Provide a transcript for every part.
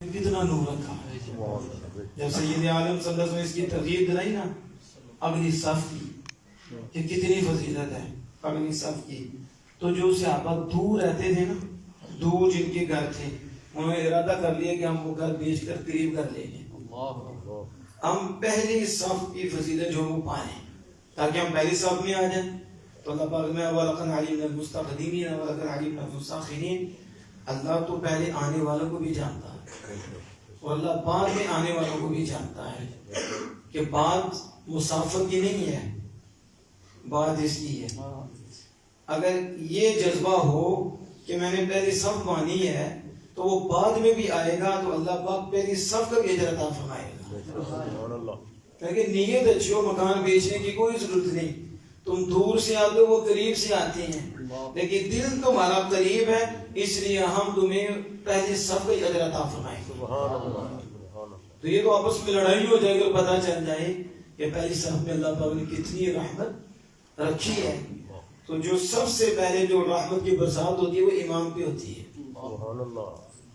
کتنا نور رکھا ہے. جب سید عالم صلی اللہ علیہ وسلم اس کی ترغیب دلائی نا اگلی صف کی کہ کتنی فضیلت ہے اگلی صف کی، تو جو صحابہ دور رہتے تھے نا، دور جن کے گھر تھے، انہوں نے ارادہ کر لیا کہ ہم وہ گھر بیچ کر قریب کر لیں گے، ہم پہلی صف کی فضیلت جو وہ پائیں تاکہ ہم پہلی صف میں آ جائیں. تو اللہ پاک میں وَلَقَدْ عَلِمْنَا الْمُسْتَقْدِمِينَ وَلَقَدْ عَلِمْنَا الْمُسْتَأْخِرِينَ. اللہ تو پہلے آنے والوں کو بھی جانتا ہے اور اللہ بعد میں آنے والوں کو بھی جانتا ہے کہ بات مسافر کی نہیں ہے، بات اس کی ہے. اگر یہ جذبہ ہو کہ میں نے پہلی صف مانی ہے تو وہ بعد میں بھی آئے گا تو اللہ پاک پہلی صف کا بھی اجر عطا فرمائے گا. لیکن نیت اچھی ہو، مکان بیچنے کی کوئی ضرورت نہیں. تم دور سے آتے ہو، وہ قریب سے آتے ہیں، لیکن دل تمہارا قریب ہے اس لیے ہم تمہیں پہلی صف کا اجر عطا فرمائیں گے. تو یہ تو آپس میں لڑائی ہو جائے گا، پتہ چل جائے کہ پہلی صف میں اللہ پاک نے کتنی رحمت رکھی ہے. تو جو سب سے پہلے جو رحمت کی برسات ہوتی ہے وہ امام پہ ہوتی ہے،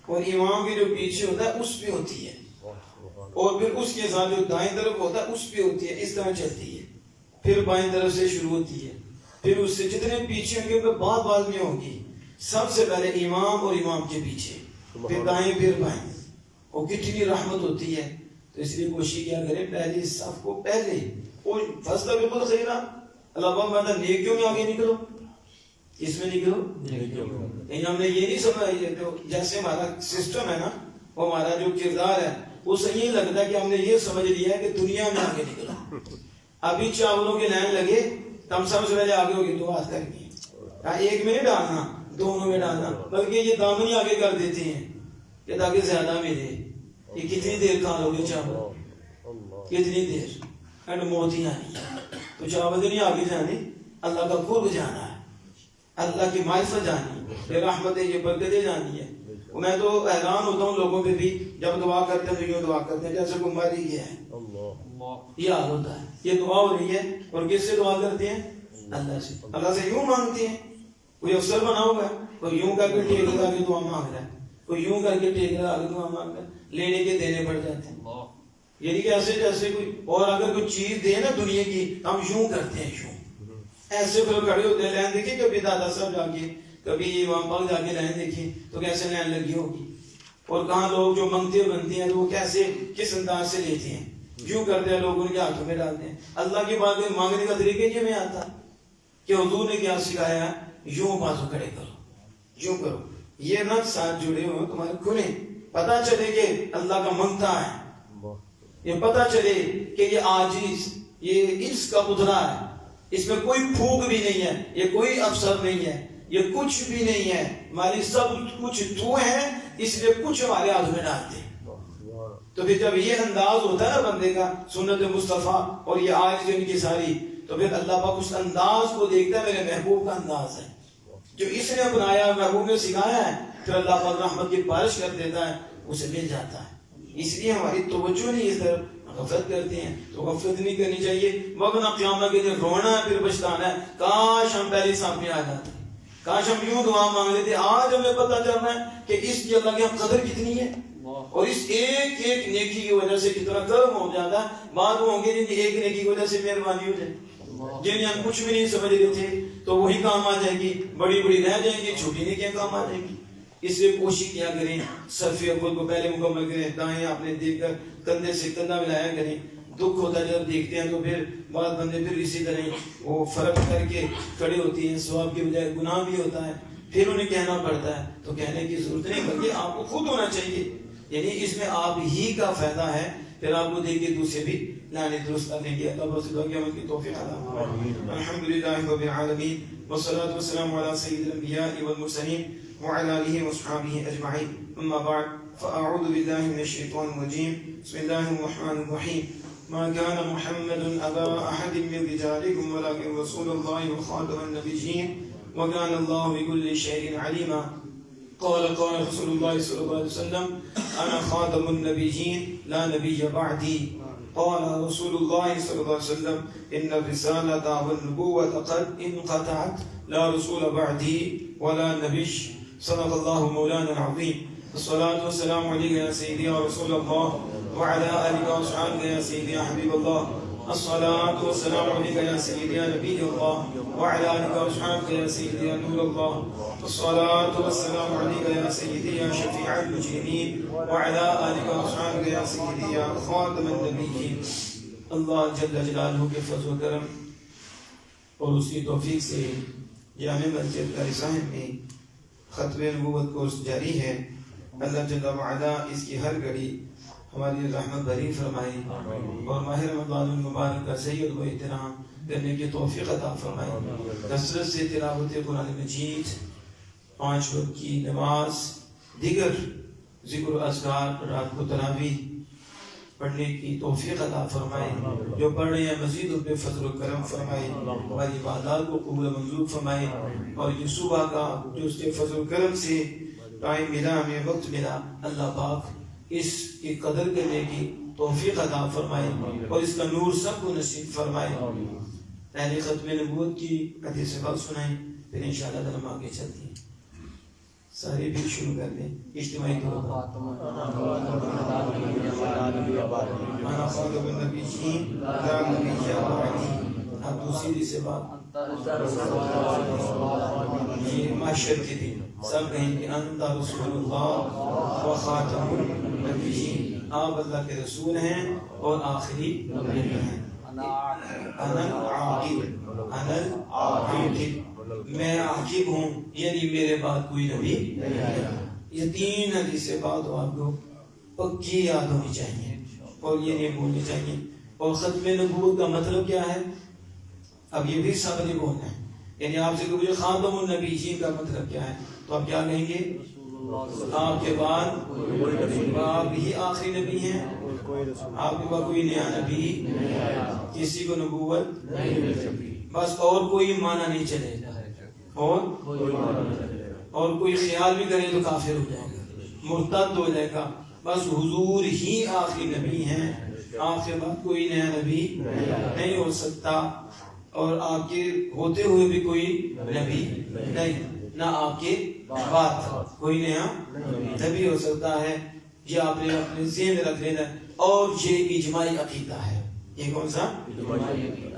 اور امام کے جو پیچھے ہوتا ہے اس پہ ہوتی ہے، اور پھر اس کے ساتھ جو دائیں طرف ہوتا ہے اس پہ ہوتی ہے. اس طرح چلتی ہے، پھر بائیں طرف سے شروع ہوتی ہے، پھر اس سے جتنے پیچھے ہوں گے ان پہ بعد میں ہوگی. سب سے پہلے امام اور امام کے پیچھے، پھر دائیں پھر بائیں. اور کتنی رحمت ہوتی ہے. تو اس لیے کوشش کیا کریں پہلی صف کو پہلے، اور فضل بالکل صحیح رہا. اللہ پاک کہتا ہے نیکیوں میں آگے نکلو، اس میں نکلو. لیکن ہم نے یہ نہیں سمجھا، جیسے ہمارا سسٹم ہے نا، وہ ہمارا جو کردار ہے وہ صحیح لگتا ہے کہ ہم نے یہ سمجھ لیا ہے کہ دنیا میں آگے نکلو. ابھی چاولوں کے لائن لگے تو ہم سب سے پہلے آگے ہوگی دو ہاتھ کرنی ہے، ایک میں نہیں ڈالنا، دونوں میں ڈالنا، بلکہ یہ دامنی آگے کر دیتے ہیں کہ تاکہ زیادہ ملے. یہ کتنی دیر کھا لو گے چاول، کتنی دیر، اینڈ موت ہی آنی ہے. تو چاول نہیں آگے جانے، اللہ کا قرب جانا ہے، اللہ کی معرفت جانی ہے، یہ رحمتیں یہ برکتیں جانی ہے. میں تو حیران ہوتا ہوں لوگوں پہ بھی، جب دعا کرتے ہیں تو یوں دعا کرتے ہیں جیسے کوئی مر ہی گیا ہے. یہ حال ہوتا ہے. یہ دعا ہو رہی ہے اور کس سے دعا کرتے ہیں؟ اللہ سے. اللہ سے یوں مانگتے ہیں. کوئی افسر بنا ہوگا، کوئی یوں کر کے ٹیک لگا کے دعا مانگ رہا ہے، کوئی یوں کر کے ٹیک لگا کے دعا مانگ رہا ہے. لینے کے دینے پڑ جاتے ہیں. یعنی کہ ایسے جیسے کوئی اور اگر کوئی چیز دے نا دنیا کی، ہم یوں کرتے ہیں، یوں ایسے پھر کھڑے ہوتے ہیں. لائن دیکھیے کبھی دادا صاحب جا کے، کبھی امام پاک جا کے لائن دیکھیے تو کیسے لائن لگی ہوگی. اور کہاں لوگ جو منگتے بنتے ہیں تو وہ کیسے کس انداز سے لیتے ہیں، یوں کرتے ہیں، لوگ ان کے ہاتھوں میں ڈالتے ہیں. اللہ کی بات مانگنے کا طریقہ یہ میں آتا کہ حضور نے کیا سکھایا ہے، یوں بازو کھڑے کرو، یوں کرو. یہ نہ ساتھ جڑے ہوئے تمہارے کھلے، پتہ چلے کہ اللہ کا منگتا ہے، یہ پتہ چلے کہ یہ عاجز، یہ اس کا پتلا ہے، اس میں کوئی پھوک بھی نہیں ہے، یہ کوئی افسر نہیں ہے، یہ کچھ بھی نہیں ہے، ہماری سب کچھ تو ہے، اس لیے کچھ ہمارے ہاتھ میں ڈالتے. تو پھر جب یہ انداز ہوتا ہے نا بندے کا، سنت مصطفیٰ اور یہ آج ان کی ساری، تو پھر اللہ پاک اس انداز کو دیکھتا ہے، میرے محبوب کا انداز ہے جو اس نے اپنایا، محبوب نے سکھایا ہے. پھر اللہ پاک رحمت کی بارش کر دیتا ہے، اسے مل جاتا ہے. اس لیے ہماری توجہ نہیں اس طرف، غفلت کرتے ہیں. تو غفلت نہیں کرنی چاہیے. وقت قیامت کے دن رونا ہے، پھر پچھتانا ہے، کاش ہم پہلے سامنے آ جاتے، کاش ہم یوں دعا مانگ لیتے. آج ہمیں پتہ چل رہا ہے کہ اس کی اللہ کی قدر کتنی ہے، اور اس ایک ایک نیکی کی وجہ سے کتنا کرم ہو جاتا ہے. بعد وہ ہوں گے جن کی ایک نیکی کی وجہ سے مہربانی ہو جائے، جنہیں ہم کچھ بھی نہیں سمجھ رہے تھے تو وہی کام آ جائے گی، بڑی بڑی رہ جائیں گی، چھوٹی نیکیاں کام آ جائیں گی. اس لیے کوشش کیا کریں صف اول کو پہلے مکمل کریں. دائیں آپ نے دیکھ کر کندھے سے کندھا ملایا کریں. دکھ ہوتا ہے جب دیکھتے ہیں تو پھر بعض بندے پھر اسی طرح وہ فرق کر کے کھڑے ہوتی ہیں، ثواب کے بجائے گناہ بھی ہوتا ہے، پھر انہیں کہنا پڑتا ہے. تو کہنے کی ضرورت نہیں، بلکہ آپ کو خود ہونا چاہیے. یعنی اس میں آپ ہی کا فائدہ ہے، پھر آپ کو دیکھ کے دوسرے بھی لانے درست کرنے کی اللہ بس دعا کی توفیق عطا فرمائے. الحمدللہ رب العالمین والصلاة والسلام على سید الانبیاء والمرسلین وعلى آلہ وصحبہ اجمعین. اما بعد فاعوذ باللہ من الشیطان الرجیم. بسم اللہ الرحمن الرحیم. ما كان محمد أبا أحد من رجالكم ولكن رسول الله وخاتم النبيين وكان الله بكل شيء عليما. قال رسول الله صلى الله عليه وسلم أنا خاتم النبيين لا نبي بعدي. قال رسول الله صلى الله عليه وسلم إن الرسالة والنبوة قد انقطعت لا رسول بعدي ولا نبي. صدق الله مولانا العظيم. الصلاة والسلام عليك يا سيدي يا رسول الله وعلى آلك وأصحابك يا سيدي يا حبيب الله. الصلاة والسلام عليك يا سيدي يا نبي الله وعلى آلك وأصحابك يا سيدي يا نور الله. الصلاة والسلام عليك يا سيدي يا شفيع المجرمين وعلى آلك وأصحابك يا سيدي يا خاتم النبيين. اللہ جل جلالہ کے فضل و کرم اور اس کی توفیق سے جامع مسجد قاری میں ختم نبوت کورس جاری ہے. اللہ جل وعلا اس کی ہر گھڑی ہماری رحمت بھری فرمائے اور ماہ رمضان المبارک کا سید و احترام کرنے کی توفیق عطا فرمائے. کثرت سے تلاوت قرآن مجید، 5 وقت کی نماز، دیگر ذکر و اذکار، رات کو تراویح پڑھنے کی توفیق عطا فرمائے. جو پڑھ رہے ہیں مزید ان پہ فضل و کرم فرمائے، ہماری عبادات کو قبول و منظور فرمائے. اور یہ صبح کا جو اس کے فضل و کرم سے ٹائم ملا، ہمیں وقت ملا، اللہ پاک اس کی قدر کرنے کی توفیق عطا فرمائے اور اس کا نور سب کو نصیب فرمائے. پہلے ختم نبوت کی حدیث پاک سنائیں، پھر انشاءاللہ ہم آگے چلتے ہیں. سارے بھی شروع کر دیں اجتماعی طور پر. انا خاتم النبیین لا نبی بعدی. اب دوسری سے بات، یہ محشر کے دن سب کہیں کہ انت رسول اللہ و خاتم النبیین، آپ اللہ کے رسول ہیں اور آخری نبی ہیں. انا العاقب، انا العاقب، میں عاقب ہوں، یعنی میرے بعد کوئی نبی نہیں. یہ 3 حدیث سے بات ہو آپ کو پکی یاد ہونی چاہیے اور یہ نہیں بھولنی چاہیے. اور ختم نبوت کا مطلب کیا ہے؟ اب یہ بھی سب نے بولنا ہے. یعنی آپ سے کہ خاتم النبیین کا مطلب کیا ہے، تو آپ کیا کہیں گے؟ آپ کے بعد آپ ہی آخری نبی ہیں، آپ کے بعد کوئی نیا نبی، کسی کو نبوت بس، اور کوئی معنی نہیں چلے گا. اور کوئی خیال بھی کرے تو کافر ہو جائے گا، مرتد ہو جائے گا. بس حضور ہی آخری نبی ہیں، آپ کے بعد کوئی نیا نبی نہیں ہو سکتا. اور آپ کے ہوتے ہوئے بھی کوئی نبی نہیں، نہ آپ کے بعد کوئی نیا نبی ہو سکتا ہے. یہ آپ نے اپنے ذہن میں رکھ لینا. اور یہ اجماعی عقیدہ ہے. یہ کون سا؟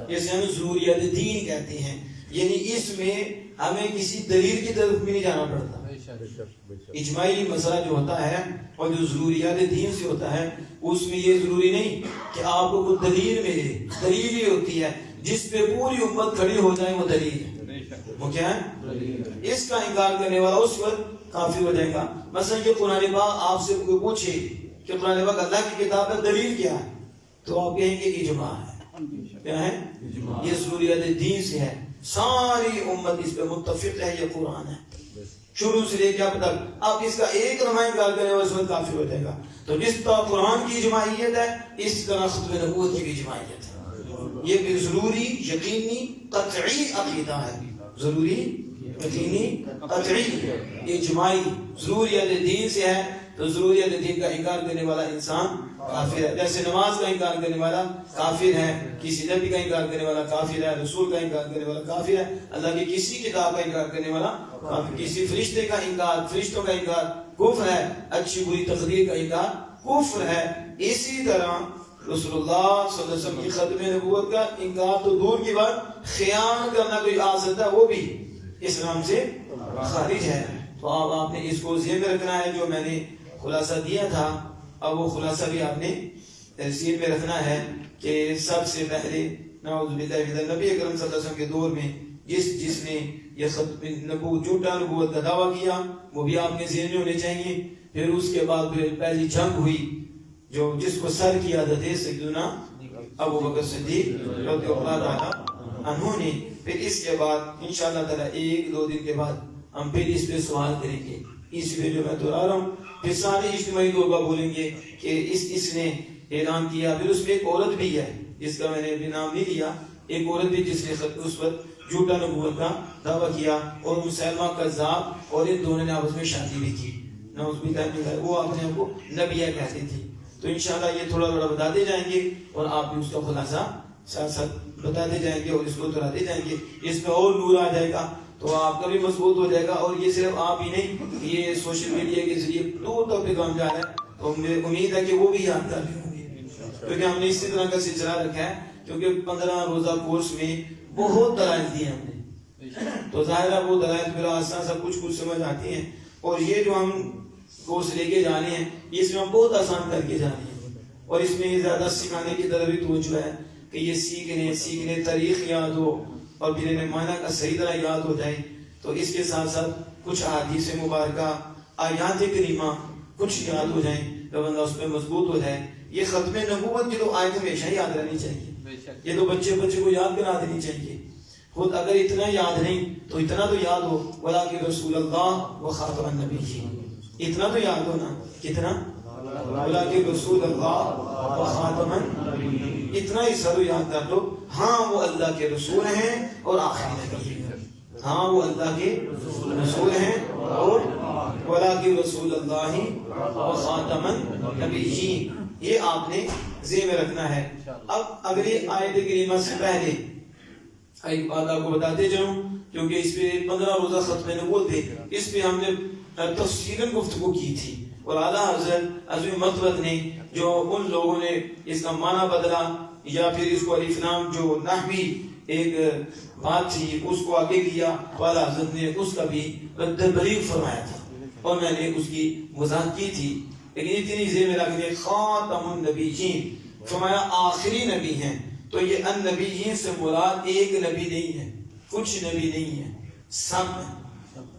جسے ہم ضروریات دین کہتے ہیں. یعنی اس میں ہمیں کسی دلیل کی طرف بھی نہیں جانا پڑتا. اجماعی مسئلہ جو ہوتا ہے اور جو ضروریات دین سے ہوتا ہے، اس میں یہ ضروری نہیں کہ آپ کو کوئی دلیل ملے. دلیل ہی ہوتی ہے جس پہ پوری امت کھڑی ہو جائے، وہ دلیل ہے. وہ کیا ہے؟ اس کا انکار کرنے والا اس وقت کافر ہو جائے گا. مثلا یہ قرآن پاک آپ سے کوئی پوچھے کہ قرآن پاک اللہ کی کتاب ہے، دلیل کیا ہے، تو آپ کہیں گے اجماع ہے. کیا ہے؟ یہ ضروریات دین سے ہے، ساری امت اس پہ متفق ہے، یہ قرآن ہے شروع سے لے کے اب تک. آپ اس کا ایک لمحہ انکار کرنے والا اس وقت کافر ہو جائے گا. تو جس طرح قرآن کی اجماعیت ہے، اس طرح ختم نبوت کی بھی اجماعیت ہے. یہ بھی ضروری، یقینی، قطعی عقیدہ ہے. ضروری، یقینی، قطعی، اجماعی ضروریات دین سے ہے. تو ضروریات دین کا انکار کرنے والا انسان کافر ہے. جیسے نماز کا انکار کرنے والا کافر ہے، کسی نبی کا انکار کرنے والا کافر ہے، رسول کا انکار کرنے والا کافر ہے، اللہ کی کسی کتاب کا انکار کرنے والا کافر، کسی فرشتے کا انکار، فرشتوں کا انکار کفر ہے، اچھی بری تقدیر کا انکار کفر ہے. اسی طرح رسول اللہ صلی اللہ علیہ وسلم کی ختم نبوت کا انکار تو دور کی بات، خیانت کرنا کوئی آ سکتا ہے، وہ بھی اسلام سے خارج ہے. تو آپ نے اس کو ذہن میں رکھنا ہے. جو میں نے خلاصہ دیا تھا، اب وہ خلاصہ بھی آپ نے ذہن میں رکھنا ہے کہ سب سے پہلے نعوذ باللہ نبی اکرم صلی اللہ علیہ وسلم کے دور میں جس نے یہ ختم نبوت، جھوٹا نبوت کا دعویٰ کیا، وہ بھی آپ کے ذہن میں ہونے چاہیے. پھر اس کے بعد پہلی جنگ ہوئی جو جس کو سر کی عادت ہے سیدنا ابو بکر صدیق رضی اللہ تعالیٰ عنہ نے. پھر اس کے بعد انشاءاللہ تعالیٰ 1-2 دن کے بعد ہم پھر اس پہ سوال کریں گے. اس پہ جو میں دہرا رہا ہوں، پھر سارے اجتماعی طور پر بولیں گے کہ اس نے اعلان کیا. پھر اس میں ایک عورت بھی ہے جس کا میں نے ابھی نام نہیں لیا، ایک عورت بھی جس نے اس وقت جھوٹا نبوت کا دعویٰ کیا، اور مسلمہ کذاب، اور ان دونوں نے آپس میں شادی بھی کی. نعوذ باللہ، وہ اپنے آپ کو نبیہ کہتی تھی. تو انشاءاللہ یہ تھوڑا تھوڑا بتاتے جائیں گے اور آپ بھی اس کا خلاصہ ساتھ ساتھ بتاتے جائیں گے اور اس کو دہراتے جائیں گے. اس میں اور نور آ جائے گا. تو تو آپ کا بھی مضبوط ہو جائے گا. اور یہ صرف آپ ہی نہیں, یہ سوشل میڈیا کے ذریعے دور تک پیغام جا رہا ہے, تو مجھے امید ہے کہ وہ بھی یاد کر رہے ہوں گے, کیونکہ ہم نے اسی طرح کا سلسلہ رکھا ہے. کیونکہ 15 روزہ کورس میں بہت دلائل دیے ہم نے, تو ظاہر ہے وہ دلائل پھر آسان سب کچھ سمجھ آتی ہیں. اور یہ جو ہم کورس لے کے جانے ہیں, اس میں ہم بہت آسان کر کے جانے ہیں, اور اس میں زیادہ سکھانے کی طرف بھی توجہ ہے کہ یہ سیکھنے تاریخ یاد ہو, اور پھر انہیں معنی کا صحیح طرح یاد ہو جائے. تو اس کے ساتھ ساتھ کچھ احادیث مبارکہ, آیات کریمہ کچھ یاد ہو جائیں, تو بندہ اس پہ مضبوط ہو جائے. یہ ختم نبوت کی تو آیت ہمیشہ یاد رہنی چاہیے, یہ تو بچے کو یاد کرا دینی چاہیے. خود اگر اتنا یاد نہیں تو اتنا تو یاد ہو, وَلَٰكِن رسول اللہ و خاتم النبیین, اتنا تو یاد ہو نا. کتنا؟ وَلَٰكِن رسول اللہ و خاتم النبیین, اتنا ہی سر یاد کر لو. ہاں وہ اللہ کے رسول ہیں اور آخری نبی ہیں. ہاں وہ اللہ کے رسول ہیں, اور وَلَٰكِن رسول اللہ و خاتم النبیین, یہ آپ نے ذہن میں رکھنا ہے. اب اگلی آیت کریمہ سے پہلے ایک بات آپ کو بتاتے جاؤں, کیونکہ اس پہ 15 روزہ ختم نبوت تھے, اس پہ ہم نے تفصیلاً گفتگو کی تھی, اور اعلیٰ حضرت عظیم مرتبت نے جو ان لوگوں نے اس کا معنی بدلا, یا پھر اس کو الف لام جو نحوی ایک بات تھی اس کو آگے کیا, اعلیٰ حضرت نے اس کا بھی رد بلیغ فرمایا تھا, اور میں نے اس کی وضاحت کی تھی. لیکن اتنی ذہن میں رکھنے, خاتم النبیین فرمایا آخری نبی ہیں. تو یہ النبیین سے مراد ایک نبی نہیں ہے, کچھ نبی نہیں ہے, سب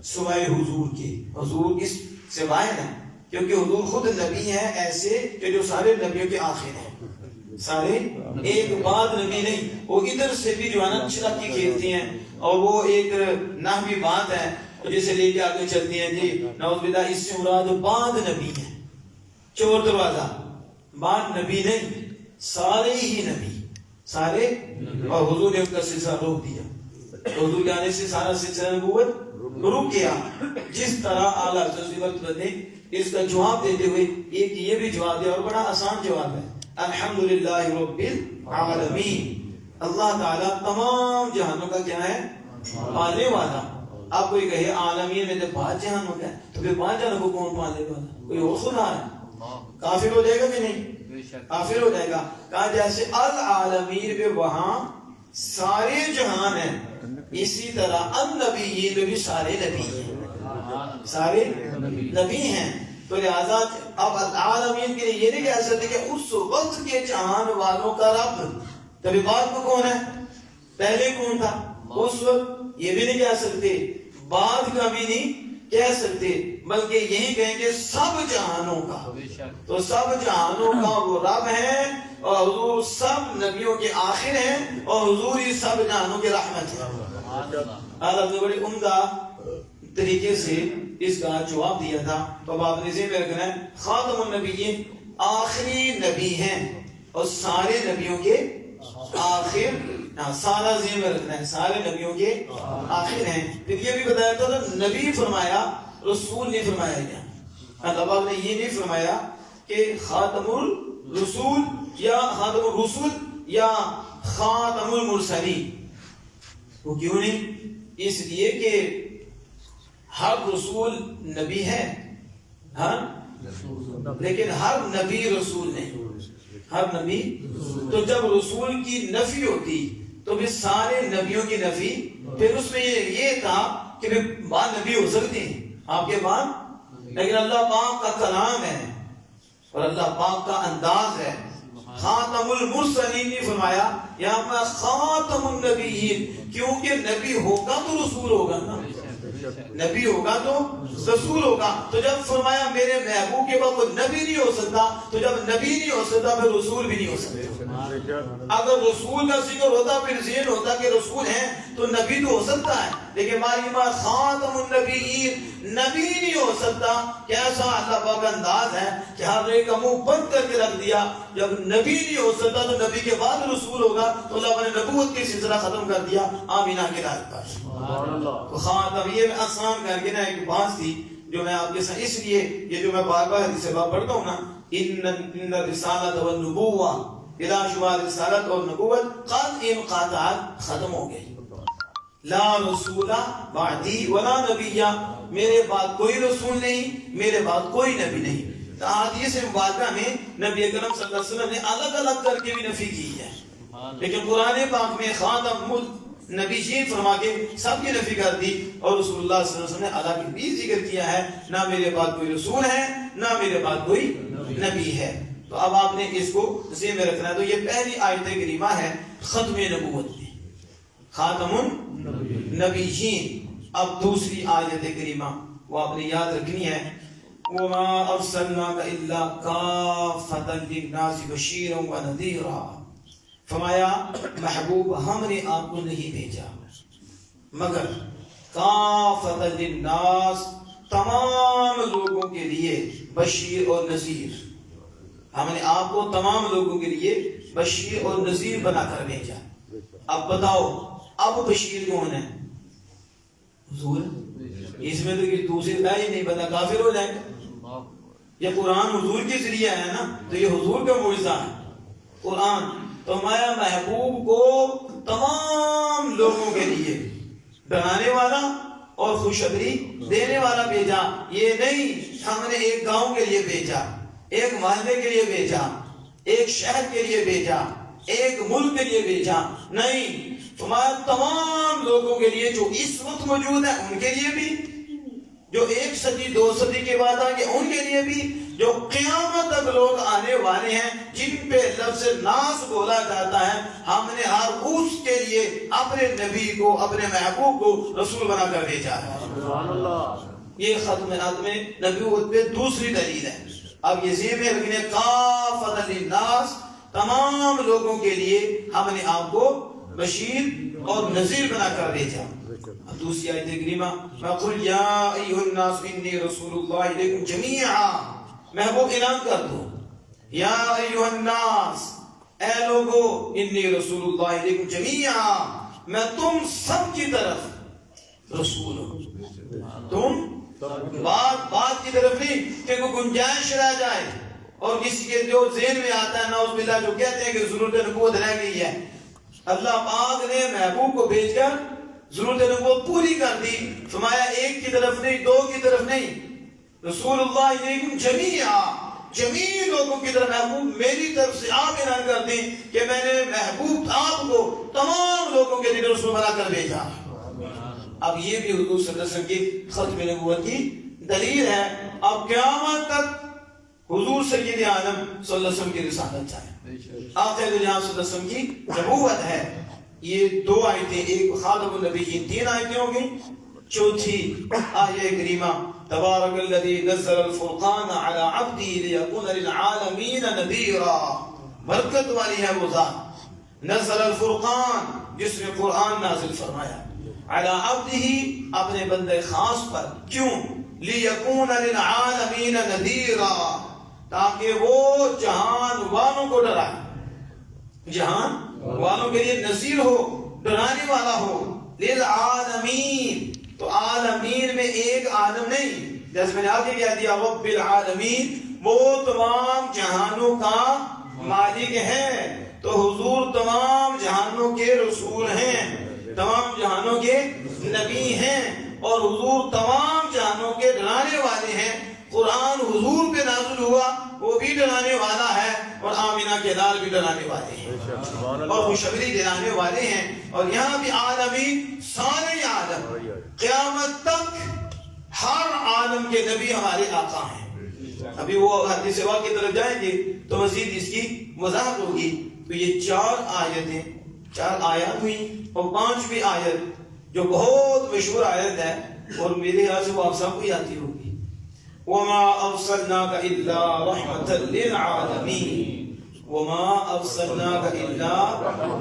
سوائے حضور کے. حضور اس سوائے نا, کیونکہ حضور خود نبی ہیں ایسے کہ جو سارے نبیوں کے آخر ہیں, سارے ایک بعد نبی نہیں. وہ ادھر سے بھی جو ہے نا چھلکی کھیلتی ہیں, اور وہ ایک نحوی بات ہے جسے لے کے آگے چلتی ہیں. جی نعوذ باللہ, اس سے مراد بعد نبی ہیں, چور دروازہ, بعد نبی نہیں, سارے ہی نبی, سارے. اور حضور نے ان کا سلسلہ روک دیا, حضور کے آنے سے سارا سلسلہ نبوت رک گیا. جس طرح اعلیٰ حضرت نے اس کا جواب دیتے ہوئے ایک یہ بھی جواب دیا, اور بڑا آسان جواب ہے, الحمدللہ رب العالمین, اللہ تعالیٰ تمام جہانوں کا کیا ہے, پالنے والا. آپ کوئی کہے عالمین میں تو 5 جہان ہو گیا, تو پھر 5 جہانوں کو کون پالنے والا, کوئی اور خدا ہے؟ کافر ہو جائے گا کہ نہیں؟ کافر ہو جائے گا. کہا جیسے العالمین پہ وہاں سارے جہان ہیں, اسی طرح النبیین پہ بھی سارے نبی ہیں, سارے نبی ہیں. تو لہذا اب العالمین کے لیے یہ نہیں کہہ سکتے کہ اس وقت کے جہان والوں کا رب, تبھی بعد کو کون ہے, پہلے کون تھا اس وقت, یہ بھی نہیں کہہ سکتے. بعد کا بھی نہیں کہہ سکتے, بلکہ یہی کہیں گے سب جہانوں کا. تو سب جہانوں کا وہ رب ہے, اور حضور سب نبیوں کے آخر ہیں, اور حضور ہی سب جہانوں کے رحمت ہے. اللہ نے بڑی عمدہ طریقے سے اس کا جواب دیا تھا. تو اب آپ نے ذہن میں رکھنا ہے, خاتم النبیین آخری نبی ہیں, اور سارے نبیوں کے آخر, سارا ذہن میں رکھنا ہے, سارے نبیوں کے آخر ہیں. پھر یہ بھی بتایا تھا نبی فرمایا, رسول نہیں فرمایا گیا. اللہ پاک نے یہ نہیں فرمایا کہ خاتم الرسول یا خاتم الرسول یا خاتم المرسلین. وہ کیوں نہیں؟ اس لیے کہ ہر رسول نبی ہے, ہاں, لیکن ہر نبی رسول نہیں, ہر نبی. تو جب رسول کی نفی ہوتی تو پھر سارے نبیوں کی نفی, پھر اس میں یہ تھا کہ بعد نبی ہو سکتے ہیں آپ کے بعد, لیکن اللہ پاک کا کلام ہے اور اللہ پاک کا انداز ہے. خاتم المرسلین نے فرمایا یہاں پر خاتم النبیین, کیونکہ نبی ہوگا تو رسول ہوگا نا, نبی ہوگا تو رسول ہوگا. تو جب فرمایا میرے محبوب کے بعد کوئی نبی نہیں ہو سکتا, تو جب نبی نہیں ہو سکتا پھر رسول بھی نہیں ہو سکتا. اگر رسول کا ذکر ہوتا پھر ذہن ہوتا کہ رسول ہیں تو نبی تو ہو سکتا ہے, لیکن ہماری بات خاتم النبیین, نبی نہیں ہو سکتا. کیسا اللہ پاک کا انداز ہے کہ ہر ایک کا منہ بند کر کے رکھ دیا. جب نبی نہیں ہو سکتا تو نبی کے بعد رسول ہوگا, تو اللہ نے نبوت کی سلسلہ ختم کر دیا. آمینہ کی رات پر تو خاتم, یہ آسان کر کے نا ایک بات تھی جو میں آپ کے ساتھ, اس لیے یہ جو میں بار بار حدیث باب پڑھتا ہوں نا, ان الرسالۃ والنبوۃ بلا شبہ رسالت اور نبوت قد انقطعت, ختم ہو گئی. لا رسول بعدی ولا نبی، میرے بعد کوئی رسول نہیں، میرے بعد کوئی نبی نہیں۔ احادیث مبارکہ میں نبی اکرم صلی اللہ علیہ وسلم نے الگ الگ کر کے بھی نفی کی ہے، لیکن قرآن پاک میں خاتم النبیین فرما کے سب کی نفی کر دی، اور رسول اللہ صلی اللہ علیہ وسلم نے الگ بھی ذکر کیا ہے، نہ میرے بعد کوئی رسول ہے نہ میرے بعد کوئی نبی ہے۔ تو اب آپ نے اس کو ذہن میں رکھنا ہے۔ تو یہ پہلی آیت کریمہ ہے ختم نبوت میں، خاتم النبیین۔ اب دوسری آیت کریمہ وہ آپ نے یاد رکھنی ہے، وَمَا أَرْسَلْنَاكَ إِلَّا كَافَّةً لِلنَّاسِ بَشِيرًا وَنَذِيرًا، فرمایا محبوب ہم نے آپ کو نہیں بھیجا مگر کافۃ للناس، تمام لوگوں کے لیے بشیر اور نذیر۔ ہم نے آپ کو تمام لوگوں کے لیے بشیر اور نذیر بنا کر بھیجا۔ اب بتاؤ اب بشیر کون ہے؟ حضور۔ اس میں تو دوسرے کا ہی نہیں بندہ کافر ہو جائے گا۔ یہ قرآن حضور کے ذریعے ہے نا، تو یہ حضور کا معجزہ ہے قرآن۔ تو ہمارا محبوب کو تمام لوگوں کے لیے ڈرانے والا اور خوشخبری دینے والا بھیجا۔ یہ نہیں ہم نے ایک گاؤں کے لیے بھیجا، ایک محلے کے لیے بھیجا، ایک شہر کے لیے بھیجا، ایک ملک کے لیے بھیجا، نہیں، تمہارے تمام لوگوں کے لیے جو اس وقت موجود ہیں ان کے لیے بھی، جو 1 صدی 2 صدی کے بعد آگے ان کے لیے بھی، جو قیامت تک لوگ آنے والے ہیں جن پہ لفظ ناس بولا جاتا ہے، ہم نے ہر اس کے لیے اپنے نبی کو، اپنے محبوب کو رسول بنا کر بھیجا ہے۔ سبحان اللہ۔ یہ ختم نبوت پہ دوسری دلیل ہے۔ اب یہ ذہن میں رکھنے، کافۃ للناس، تمام لوگوں کے لیے ہم نے آپ کو بشیر اور نذیر بنا کر بھیجا۔ دوسری آیت کریمہ، وَقُلْ يَا أَيُّهَا النَّاسُ إِنِّي رَسُولُ اللَّهِ إِلَيْكُمْ جَمِيعًا، محبوب اعلان کر دو، یا ایھا الناس، اے لوگو، انی رسول اللہ علیکم جمیعا، میں تم سب کی طرف رسول ہوں۔ تم بات کی طرف نہیں کہ کوئی گنجائش رہ جائے اور کسی کے جو ذہن میں آتا ہے نعوذ باللہ جو کہتے ہیں کہ ضرورت نبوت رہ گئی ہے، اللہ پاک نے محبوب کو بھیج کر ضرورت نبوت پوری کر دی۔ فرمایا ایک کی طرف نہیں، 2 کی طرف نہیں، رسول اللہ علیکم جمیعا، جمیع لوگوں کی طرف محبوب میری طرف سے آپ اعلان کر دیں کہ میں نے محبوب آپ کو تمام لوگوں کے لیے رسول بنا کر بھیجا۔ اب یہ بھی حضور صلی اللہ علیہ وسلم کی ختم نبوت کی دلیل ہے۔ اب قیامت تک حضور سید عالم صلی اللہ علیہ وسلم کی رسالت ہے، آخر دنیا صلی اللہ علیہ وسلم کی نبوت ہے۔ یہ 2 آیتیں، ایک خاتم النبیین، 3 آیتیں ہو گئی۔ چوتھی آیہ کریمہ، تبارک الذی نزل الفرقان علی عبدہ لیکون للعالمین نذیرا، برکت والی ہے وہ ذات، نزل الفرقان، جس نے قرآن نازل فرمایا، علی عبدہ، اپنے بندے خاص پر، کیوں؟ لیکون للعالمین نذیرا، تاکہ وہ جہان والوں کو ڈرائے، جہان والوں کے لیے نذیر ہو، ڈرانے والا ہو۔ للعالمین، تو عالمین میں ایک عالم نہیں، جیسے میں نے آگے کہہ دیا رب العالمین، وہ تمام جہانوں کا مالک ہے۔ تو حضور تمام جہانوں کے رسول ہیں، تمام جہانوں کے نبی ہیں، اور حضور تمام جہانوں کے ڈرانے والے ہیں۔ قرآن حضور پہ نازل ہوا، وہ بھی ڈرانے والا ہے، اور آمینہ کے لال بھی ڈرانے والے ہیں اور خوشخبری دلانے والے ہیں۔ اور یہاں بھی عالمین، سارے عالم، قیامت تک ہر عالم کے نبی ہمارے آقا ہیں۔ ابھی وہ حدیث واقع کی طرف جائیں گے تو مزید اس کی وضاحت ہوگی۔ تو یہ 4 آیتیں، 4 آیات ہوئی، اور 5ویں آیت جو بہت مشہور آیت ہے، اور میرے خیال سے وہ آپ سب کو آتی ہوگی، وَمَا أَرْسَلْنَاكَ إِلَّا رَحْمَةً لِلْعَالَمِينَ، وَمَا أَرْسَلْنَاكَ إِلَّا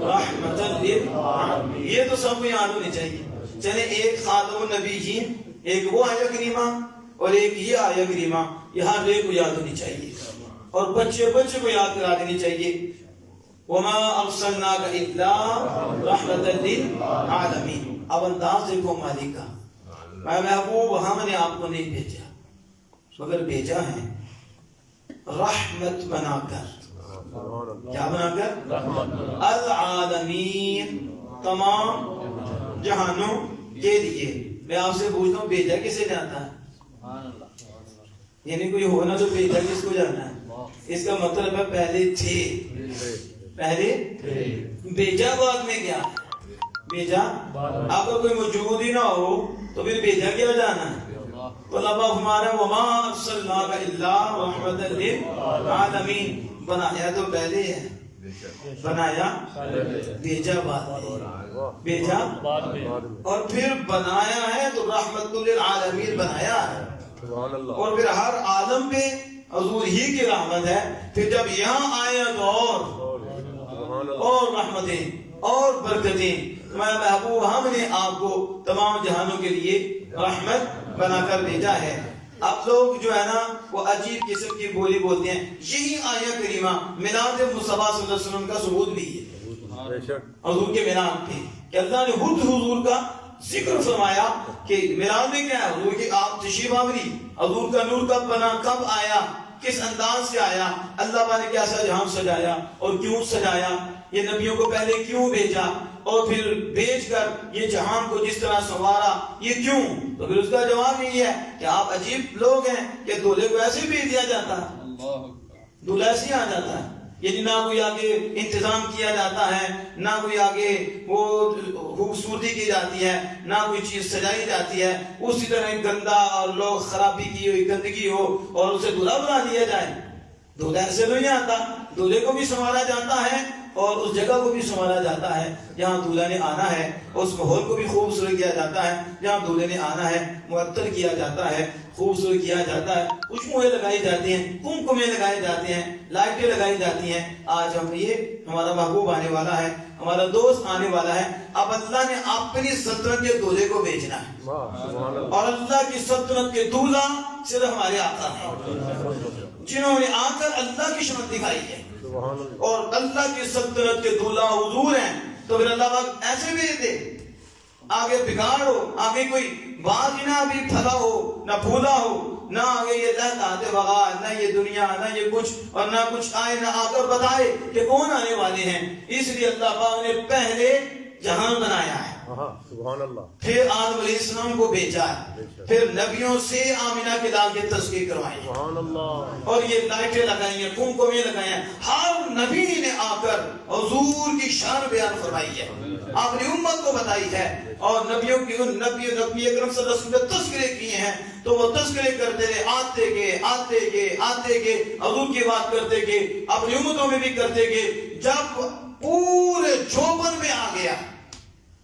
رَحْمَةً لِلْعَالَمِينَ۔ یہ تو سب کو یاد ہونی چاہیے۔ چلیں، ایک خاتم النبیین، ایک وہ آیہ کریمہ، اور ایک یہ آیہ کریمہ، یہ ہر ایک کو یاد ہونی چاہیے، اور بچے کو یاد کرا دینی چاہیے۔ وَمَا أَرْسَلْنَاكَ إِلَّا رَحْمَةً لِلْعَالَمِينَ۔ اب انداز دیکھو مالک کا، میں محبوب ہم نے آپ کو نہیں بھیجا مگر بھیجا ہے رحمت بنا کر۔ کیا بنا کر؟ العالمین، تمام جہانوں کے لیے. میں آپ سے پوچھتا ہوں بھیجا کسے جاتا ہے؟ یعنی کوئی ہونا تو بھیجا کس کو جانا ہے؟ اس کا مطلب ہے پہلے تھے، پہلے بھیجا بعد میں کیا بھیجا. آپ کا کوئی موجود ہی نہ ہو تو پھر بھیجا کیا جانا ہے؟ تو اللہ ہمارا وما ارسلناک الا رحمۃ للعالمین. بنایا تو پہلے ہے، بنایا بھیجا بعد میں، بھیجا اور پھر بنایا ہے تو رحمت للعالمین بنایا ہے. اور پھر ہر عالم پہ حضور ہی کی رحمت ہے. پھر جب یہاں آئے تو اور رحمتیں اور برکتیں. تمہارا محبوب ہم نے آپ کو تمام جہانوں کے لیے رحمت بنا کر بھیجا ہے. آپ لوگ جو ہے نا وہ عجیب قسم کی بولی بولتے ہیں. یہی آیہ کریمہ میلاد مصطفیٰ صلی اللہ علیہ وسلم کا ثبوت بھی ہے. حضور کے میلاد پہ کہ اللہ نے خود حضور کا ذکر فرمایا کہ میلاد میں کیا ہے، حضور کی آپ تشریف آوری، حضور کا نور کب بنا، کب آیا، کس انداز سے آیا، اللہ نے کیسا جہاں سجایا اور کیوں سجایا، یہ نبیوں کو پہلے کیوں بھیجا اور پھر بھیج کر یہ جہان کو جس طرح سنوارا، یہ کیوں. تو پھر اس کا جواب یہی ہے کہ آپ عجیب لوگ ہیں کہ دولہے کو ایسے بھیج دیا جاتا ہے، دولہا ایسے آ جاتا ہے. یعنی نہ کوئی آگے انتظام کیا جاتا ہے، نہ کوئی آگے وہ خوبصورتی کی جاتی ہے، نہ کوئی چیز سجائی جاتی ہے. اسی طرح گندا اور لوگ خرابی کی ہوئی گندگی ہو اور اسے دولہا بنا دیا جائے. دولہا ایسے نہیں آتا. دولہے کو بھی سنوارا جاتا ہے اور اس جگہ کو بھی سنوارا جاتا ہے جہاں دولہا نے آنا ہے. اس ماحول کو بھی خوبصورت کیا جاتا ہے جہاں دولہے نے آنا ہے. معطر کیا جاتا ہے، خوبصورت کیا جاتا ہے، خوشبوئیں لگائی جاتی ہیں، کمکمیں لگائے جاتے ہیں، لائٹیں لگائی جاتی ہیں. آج ہم یہ ہمارا محبوب آنے والا ہے، ہمارا دوست آنے والا ہے. اب اللہ نے اپنی سلطنت کے دولہے کو بھیجنا ہے اور اللہ کی سلطنت کے دولہا صرف ہمارے آقا ہیں جنہوں نے آ کر اللہ کی شمت دکھائی ہے اور اللہ کی سلطنت کے دولہا حضور ہیں. تو پھر اللہ پاک ایسے بھیج دے آگے بگاڑ ہو، آگے کوئی باغ نہ بھی پھلا ہو نہ پھولا ہو، نہ آگے یہ لہتے بغا، نہ یہ دنیا، نہ یہ کچھ اور نہ کچھ آئے نہ آ کر بتائے کہ کون آنے والے ہیں. اس لیے اللہ پاک نے پہلے جہان بنایا ہے، سبحان اللہ، پھر آدم علیہ السلام کو بھیجا ہے، پھر نبیوں سے آمینہ کے لال کے تذکیر کروائی سبحان اللہ، اور یہ لائٹیں لگائی ہیں، کمکمیں لگائی ہیں. ہر نبی نے آ کر حضور کی شان بیان فرمائی ہے، اپنی امت کو بتائی ہے اور نبیوں کی نبی اکرم صلی اللہ علیہ وسلم نے تذکرے کیے ہیں. تو وہ تذکرے کرتے رہے، آتے گئے حضور کی بات کرتے گئے، اپنی امتوں میں بھی کرتے گئے. جب پورے جوبن میں آ گیا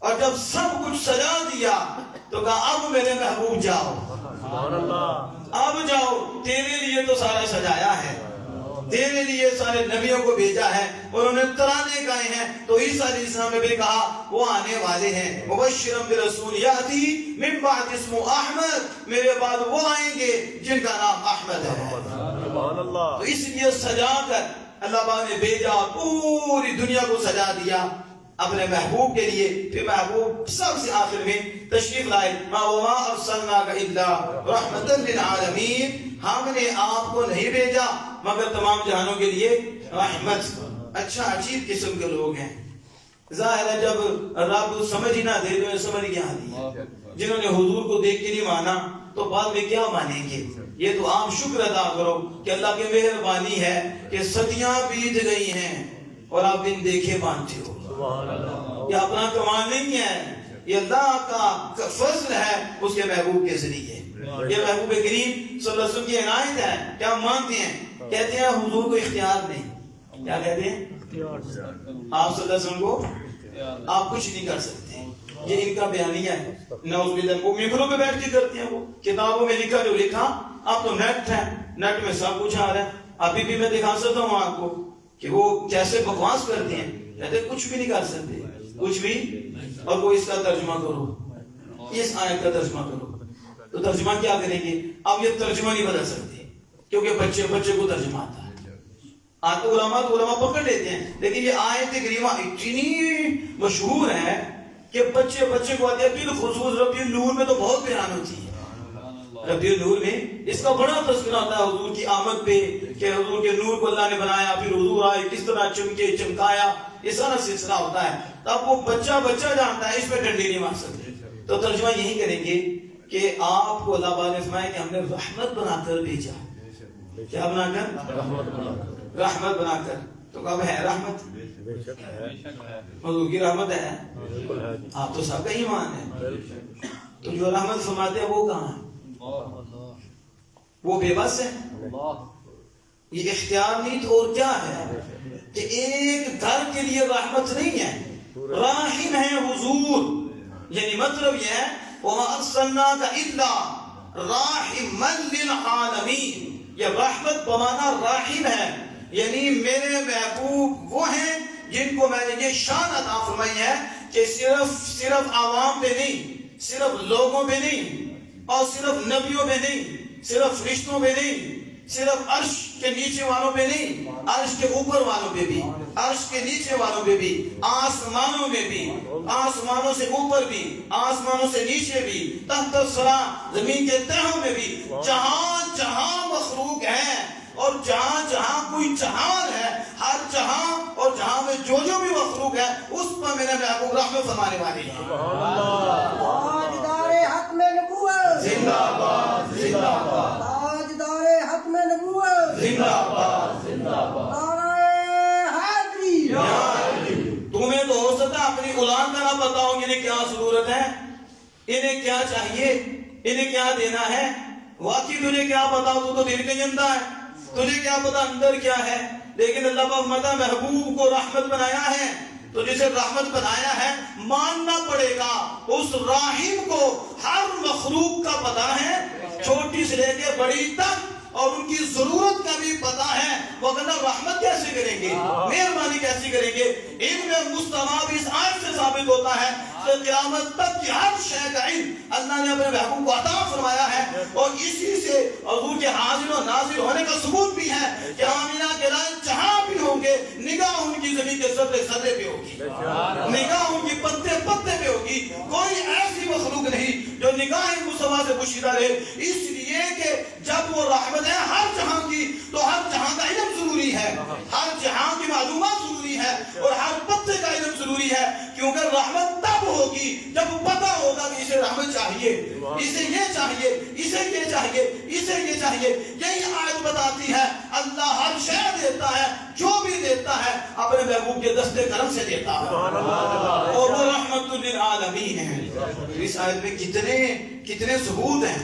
اور جب سب کچھ سجا دیا تو کہا اب میرے محبوب جاؤ، سبحان اللہ، اب جاؤ، تیرے لیے تو سارا سجایا ہے، تیرے لیے سارے نبیوں کو بھیجا ہے اور انہیں ترانے گائے ہیں. تو عیسیٰ علیہ السلام نے بھی کہا وہ آنے والے ہیں، مبشرا برسول یاتی من بعد اسمہ احمد، میرے بعد وہ آئیں گے جن کا نام احمد ہے. سبحان اللہ. تو اس لیے سجا کر اللہ پاک نے بھیجا، پوری دنیا کو سجا دیا اپنے محبوب کے لیے. پھر محبوب سب سے آخر میں تشریف لائے، وما ارسلناک الا رحمۃ للعالمین، ہم نے آپ کو نہیں بھیجا مگر تمام جہانوں کے لیے رحمت. اچھا عجیب قسم کے لوگ ہیں. ظاہر ہے جب رب سمجھ ہی نہ دے تو سمجھ کیا دی. جنہوں نے حضور کو دیکھ کے نہیں مانا تو بعد میں کیا مانیں گے. یہ تو آپ شکر ادا کرو کہ اللہ کی مہربانی ہے کہ صدیاں بیت گئی ہیں اور آپ ان دیکھے مانتے ہو. یہ اپنا کمال نہیں ہے، یہ اللہ کا فضل ہے اس کے محبوب کے ذریعے. یہ محبوب کریم صلی اللہ علیہ وسلم کی عنایت ہے کہ ہم مانتے ہیں. کہتے ہیں حضور کو اختیار نہیں. کیا کہتے ہیں؟ آپ صلی اللہ علیہ وسلم کو آپ کچھ نہیں کر سکتے. یہ ان کا بیانیہ ہے. نعوذ باللہ. وہ ممبروں پہ بیٹھ کے کرتے ہیں، وہ کتابوں میں لکھا جو لکھا. اب تو نیٹ ہے، نیٹ میں سب کچھ آ رہا ہے. ابھی بھی میں دکھا سکتا ہوں آپ کو کہ وہ کیسے بکواس کرتے ہیں. کہتے کچھ بھی نہیں کر سکتے، کچھ بھی. اور وہ اس کا ترجمہ کرو، اس آیت کا ترجمہ کرو. تو ترجمہ کیا کریں گے؟ اب یہ ترجمہ نہیں بدل سکتے کیونکہ بچے کو ترجمہ آتا ہے. تو علماء پکڑ لیتے ہیں، لیکن یہ آیت کریمہ اتنی مشہور ہے کہ بچے کو آتی ہے. بالخصوص ربی النور میں تو بہت بیان ہوتی ہے. ربیع النور میں اس کا بڑا تذکرہ ہوتا ہے حضور کی آمد پہ کہ حضور کے نور کو اللہ نے بنایا، پھر حضور آئے کس طرح چمکے چمکایا، یہ سارا سلسلہ ہوتا ہے. تب وہ بچہ جانتا ہے، اس پہ ڈنڈی نہیں مار سکتے. تو ترجمہ یہی کریں گے کہ آپ کو اللہ نے فرمایا کہ ہم نے رحمت بنا کر بھیجا. کیا بنا کر؟ رحمت بنا کر. تو کب ہے رحمت؟ حضور کی رحمت ہے. آپ تو سب کا ایمان ہے. تو جو رحمت فرماتے ہیں وہ کہاں ہے؟ وہ بے بس ہے. یہ اختیار نہیں تو اور کیا ہے کہ ایک گھر کے لیے رحمت نہیں ہے، راحم ہے حضور. یعنی مطلب یہ ہے وَمَا أَرْسَلْنَاكَ إِلَّا رَاحِمًا لِلْعَالَمِينَ. یہ رحمت بمانا راحم ہے، یعنی میرے محبوب وہ ہیں جن کو میں نے یہ شان عطا فرمائی ہے کہ صرف عوام پہ نہیں، صرف لوگوں پہ نہیں، اور صرف نبیوں پہ نہیں، صرف فرشتوں پہ نہیں، صرف عرش کے نیچے والوں پہ نہیں، عرش کے اوپر والوں پہ بھی، عرش کے نیچے والوں پہ بھی، آسمانوں میں بھی، آسمانوں سے اوپر بھی، آسمانوں سے نیچے بھی، تحت الثری زمین کے تہوں میں بھی، جہاں جہاں مخلوق ہے اور جہاں جہاں کوئی جہان ہے، ہر جہاں اور جہاں میں جو بھی مخلوق ہے اس پر میرے محبوب رحمت فرمانے والی ہے. تاجدار حتم نبوت زندہ باد زندہ باد تاجدار حتم نبوت زندہ باد زندہ باد. نعرہ حیدری. تمہیں تو ہو سکتا اپنی اولاد کا نہ پتا ہو انہیں کیا ضرورت ہے، انہیں کیا چاہیے، انہیں کیا دینا ہے. واقعی تجھے کیا پتا ہو، تو دل کے اندر ہے، تجھے کیا پتا اندر کیا ہے. لیکن اللہ پاک مدہ محبوب کو رحمت بنایا ہے، تو جسے رحمت بنایا ہے ماننا پڑے گا. اس راحم کو ہر مخلوق کا پتا ہے، چھوٹی سے لے کے بڑی تک، اور ان کی ضرورت کا بھی پتا ہے. وگرنہ رحمت کیسے کریں گے، مہربانی کیسے کریں گے. علم مصطفیٰ بھی اس آیت سے ثابت ہوتا ہے کہ قیامت تک کی ہر شے کا علم اللہ نے اپنے محبوب کو عطا فرمایا ہے. اور اسی سے حضور کے حاضر و ناظر ہونے کا ثبوت بھی ہے کہ آمینہ کے لائن جہاں بھی ہوں گے نگاہ ان کی زمین کے سرے سرے پہ ہوگی، نگاہ ان کی پتے پتے پہ ہوگی. کوئی ایسی مخلوق نہیں جو نگاہ مصطفیٰ سے پوشیدہ رہے. اس لیے کہ جب وہ رحمت ہے ہر جہاں کی، تو ہر جہاں کا علم ضروری ہے، ہر جہاں کی معلومات ضروری ہے، اور ہر پتے کا علم ضروری ہے. کیونکہ رحمت تب ہوگی جب پتہ ہوگا کہ اسے رحمت چاہیے، اسے یہ چاہیے، اسے یہ چاہیے، اسے یہ چاہیے. یہی آیت بتاتی ہے اللہ ہر شے دیتا ہے، جو بھی دیتا ہے اپنے محبوب کے دستے کرم سے دیتا ہے، اور وہ رحمت للعالمین ہے. اس آیت میں کتنے ثبوت ہیں،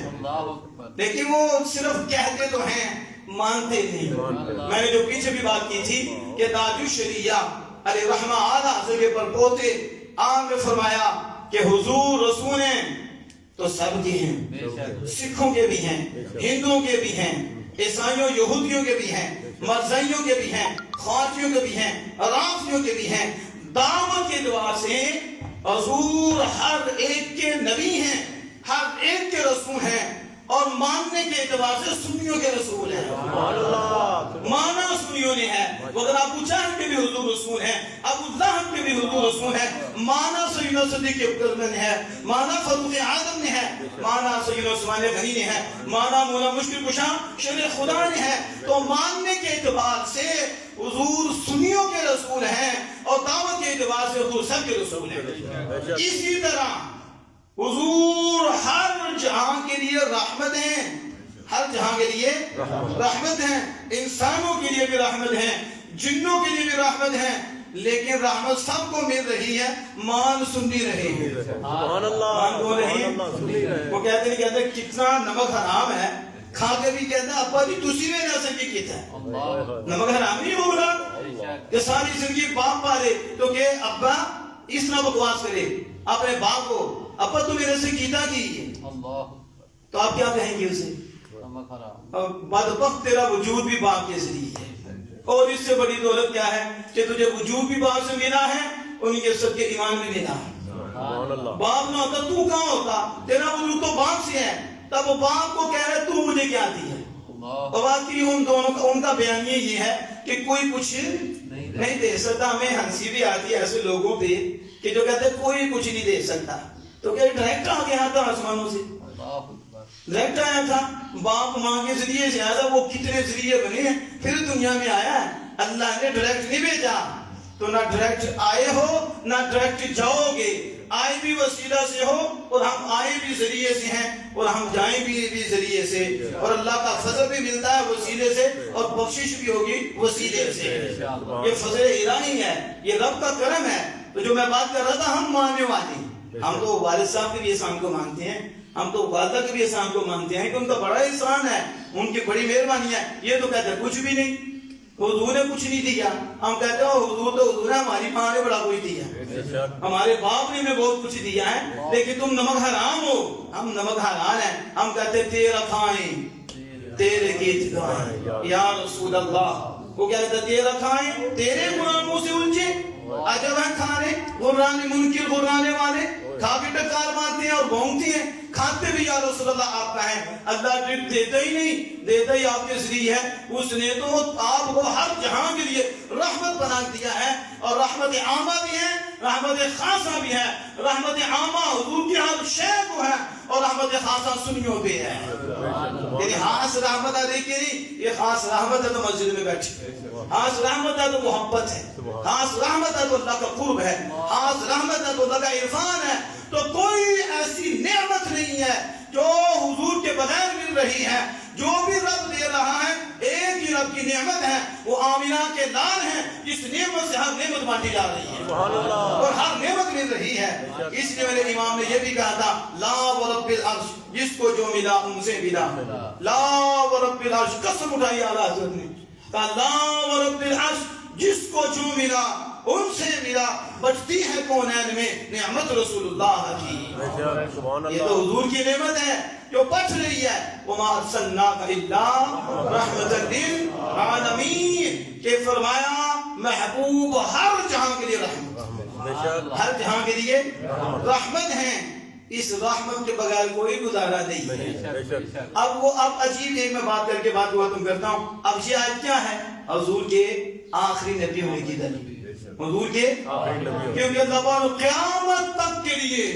لیکن وہ صرف کہتے تو ہیں، مانتے نہیں. میں نے جو پیچھے بھی بات کی تھی کہ تاج الشریعہ علیہ رحمہ اعلیٰ حضرت کے پر پوتے عام میں فرمایا کہ حضور رسول ہیں تو سب کے ہیں، سکھوں کے بھی ہیں، ہندوؤں کے بھی ہیں، عیسائیوں یہودیوں کے بھی ہیں، مرزائیوں کے بھی ہیں، خارجیوں کے بھی ہیں، رافضیوں کے بھی ہیں. دعوت کے اعتبار سے حضور ہر ایک کے نبی ہیں، ہر ایک کے رسول ہیں، اور ماننے کے اعتبار سے سنیوں کے رسول ہیں. مانا سنیوں نے ہے. اگر ابو جہل کے بھی حضور رسول ہیں، ابو لہب کے بھی حضور رسول ہیں. مانا سیدنا صدیق اکبر نے ہے، مانا فاروق اعظم نے ہے، مانا سیدنا عثمان غنی نے ہے، مانا مولا مشکل کشا شیر خدا نے ہے. تو ماننے کے اعتبار سے حضور سنیوں کے رسول ہیں، اور دعوت کے اعتبار سے حضور سب کے رسول ہیں. اسی طرح حضور ہر جہاں کے لیے رحمت ہیں، ہر جہاں کے لیے رحمت ہیں. انسانوں کے لیے بھی رحمت ہیں، جنوں کے لیے بھی رحمت ہیں. لیکن رحمت سب کو مل رہی ہے، مان سنی رہے ہیں. مان کو رہی ہے. وہ کہتے ہیں کہ کتنا نمک حرام ہے، کھا کے بھی کہتے ہیں ابا جی تسی میں نہ سکی کیتا ہے. نمک حرام نہیں ہوگا کہ ساری زندگی باپ پالے تو کہ ابا اس طرح بکواس کرے اپنے باپ کو، ابا تو میرے سے کیتا کی ہے، تو آپ کیا کہیں گے اسے؟ بدبخت تیرا وجود بھی باپ کے ذریعے ہے. اور اس سے بڑی دولت کیا ہے کہ تجھے وجود بھی باپ سے ملا ہے، ان کے سب کے ایمان بھی ملا ہے. باپ نہ ہوتا تو کہاں ہوتا؟ تیرا وجود تو باپ سے ہے. تب وہ باپ کو کہہ رہے تو مجھے کیا دی ہے. اور واقعی ان دونوں کا ان کا بیان یہ ہے کہ کوئی کچھ نہیں دے سکتا. ہمیں ہنسی بھی آتی ہے ایسے لوگوں پہ کہ جو کہتے ہیں کوئی کچھ نہیں دے سکتا. تو کہ ڈائریکٹ آ گیا تھا آسمانوں سے. ڈائریکٹ آیا تھا، باپ ماں کے ذریعے سے آیا تھا، وہ کتنے ذریعے بنے ہیں پھر دنیا میں آیا ہے۔ اللہ نے ڈائریکٹ نہیں بھیجا، تو نہ ڈائریکٹ آئے ہو نہ ڈائریکٹ جاؤ گے، آئے بھی وسیلہ سے ہو اور ہم آئے بھی ذریعے سے ہیں اور ہم جائیں بھی ذریعے سے، اور اللہ کا فضل بھی ملتا ہے وسیلے سے اور بخشش بھی ہوگی وسیلے سے۔ یہ فضل الہی ہے، یہ رب کا کرم ہے۔ تو جو میں بات کر رہا تھا، ہم ماننے والے، ہم تو والد صاحب کے بھی احسان کو مانتے ہیں، ہم تو والدہ کے بھی احسان کو مانتے ہیں کہ ان کا بڑا احسان ہے، ان کی بڑی مہربانی ہے۔ یہ تو کہتے ہیں کچھ بھی نہیں، حضور نے کچھ نہیں دیا، ہم کہتے ہیں حضور تو حضور ہے، ہماری ماں نے بڑا کچھ دیا، ہمارے باپ نے ہمیں بہت کچھ دیا ہے، لیکن تم نمک حرام ہو، ہم نمک حلال ہیں۔ ہم کہتے ہیں تیرا کھائیں تیرے گیت گائیں یا رسول اللہ۔ وہ کیا کہتا ہے؟ تیرا کھائیں تیرے غلاموں سے الجھے، عجب ہے کھانے غرانے منکر غرانے والے، کھا کے ٹکار مارتے ہیں اور بھونکتے ہیں، کھاتے بھی یا رسول اللہ آپ کا ہے۔ اللہ ٹرپ دیتا ہی نہیں، دیتا ہی آپ کے ذریعے ہے۔ اس نے تو آپ کو ہر جہاں کے لیے رحمت بنا دیا ہے، اور رحمت عامہ بھی ہے، رحمت خاصہ بھی ہے۔ رحمت عامہ حضور کی ہر شے کو ہے، اور رحمت خاصہ سنیوں پہ ہے۔ یعنی خاص رحمت ہے، دیکھیے نہیں، یہ خاص رحمت ہے تو مسجد میں بیٹھے، خاص رحمت ہے تو محبت ہے، خاص رحمت ہے تو اللہ کا قرب ہے، خاص رحمت ہے تو اللہ کا عرفان ہے۔ تو کوئی ایسی نعمت نہیں ہے جو حضور کے بغیر مل رہی ہے۔ جو بھی رب دے رہا ہے، ایک ہی رب کی نعمت ہے، وہ آمینہ کے لال ہیں، جس نعمت سے ہر نعمت بانٹی جا رہی ہے اور ہر نعمت مل رہی ہے۔ اس لیے میرے امام نے یہ بھی کہا تھا، لا ورب العرش، جس کو جو ملا ان سے ملا، لا ورب العرش، قسم اٹھائی اعلیٰ حضرت نے کہا، لا ورب العرش، جس کو جو ملا ان سے ملا۔ بچتی ہے کونین میں نعمت رسول اللہ کی، یہ تو حضور کی نعمت ہے جو بچ رہی ہے۔ وَمَا أَرْسَلْنَاكَ إِلَّا رَحْمَةً لِلْعَالَمِينَ، کہ فرمایا محبوب ہر جہاں کے لیے رحمت، ہر جہاں کے لیے رحمت ہیں۔ اس رحمت کے بغیر کوئی گزارا نہیں ہے۔ اب عجیب ایک میں بات کر کے بات کو ختم کرتا ہوں۔ اب یہ آیت کیا ہے؟ حضور کے آخری نبی ہونے کی دلیل، حضور کے کیونکہ اللہ تعالیٰ قیامت تک کے لیے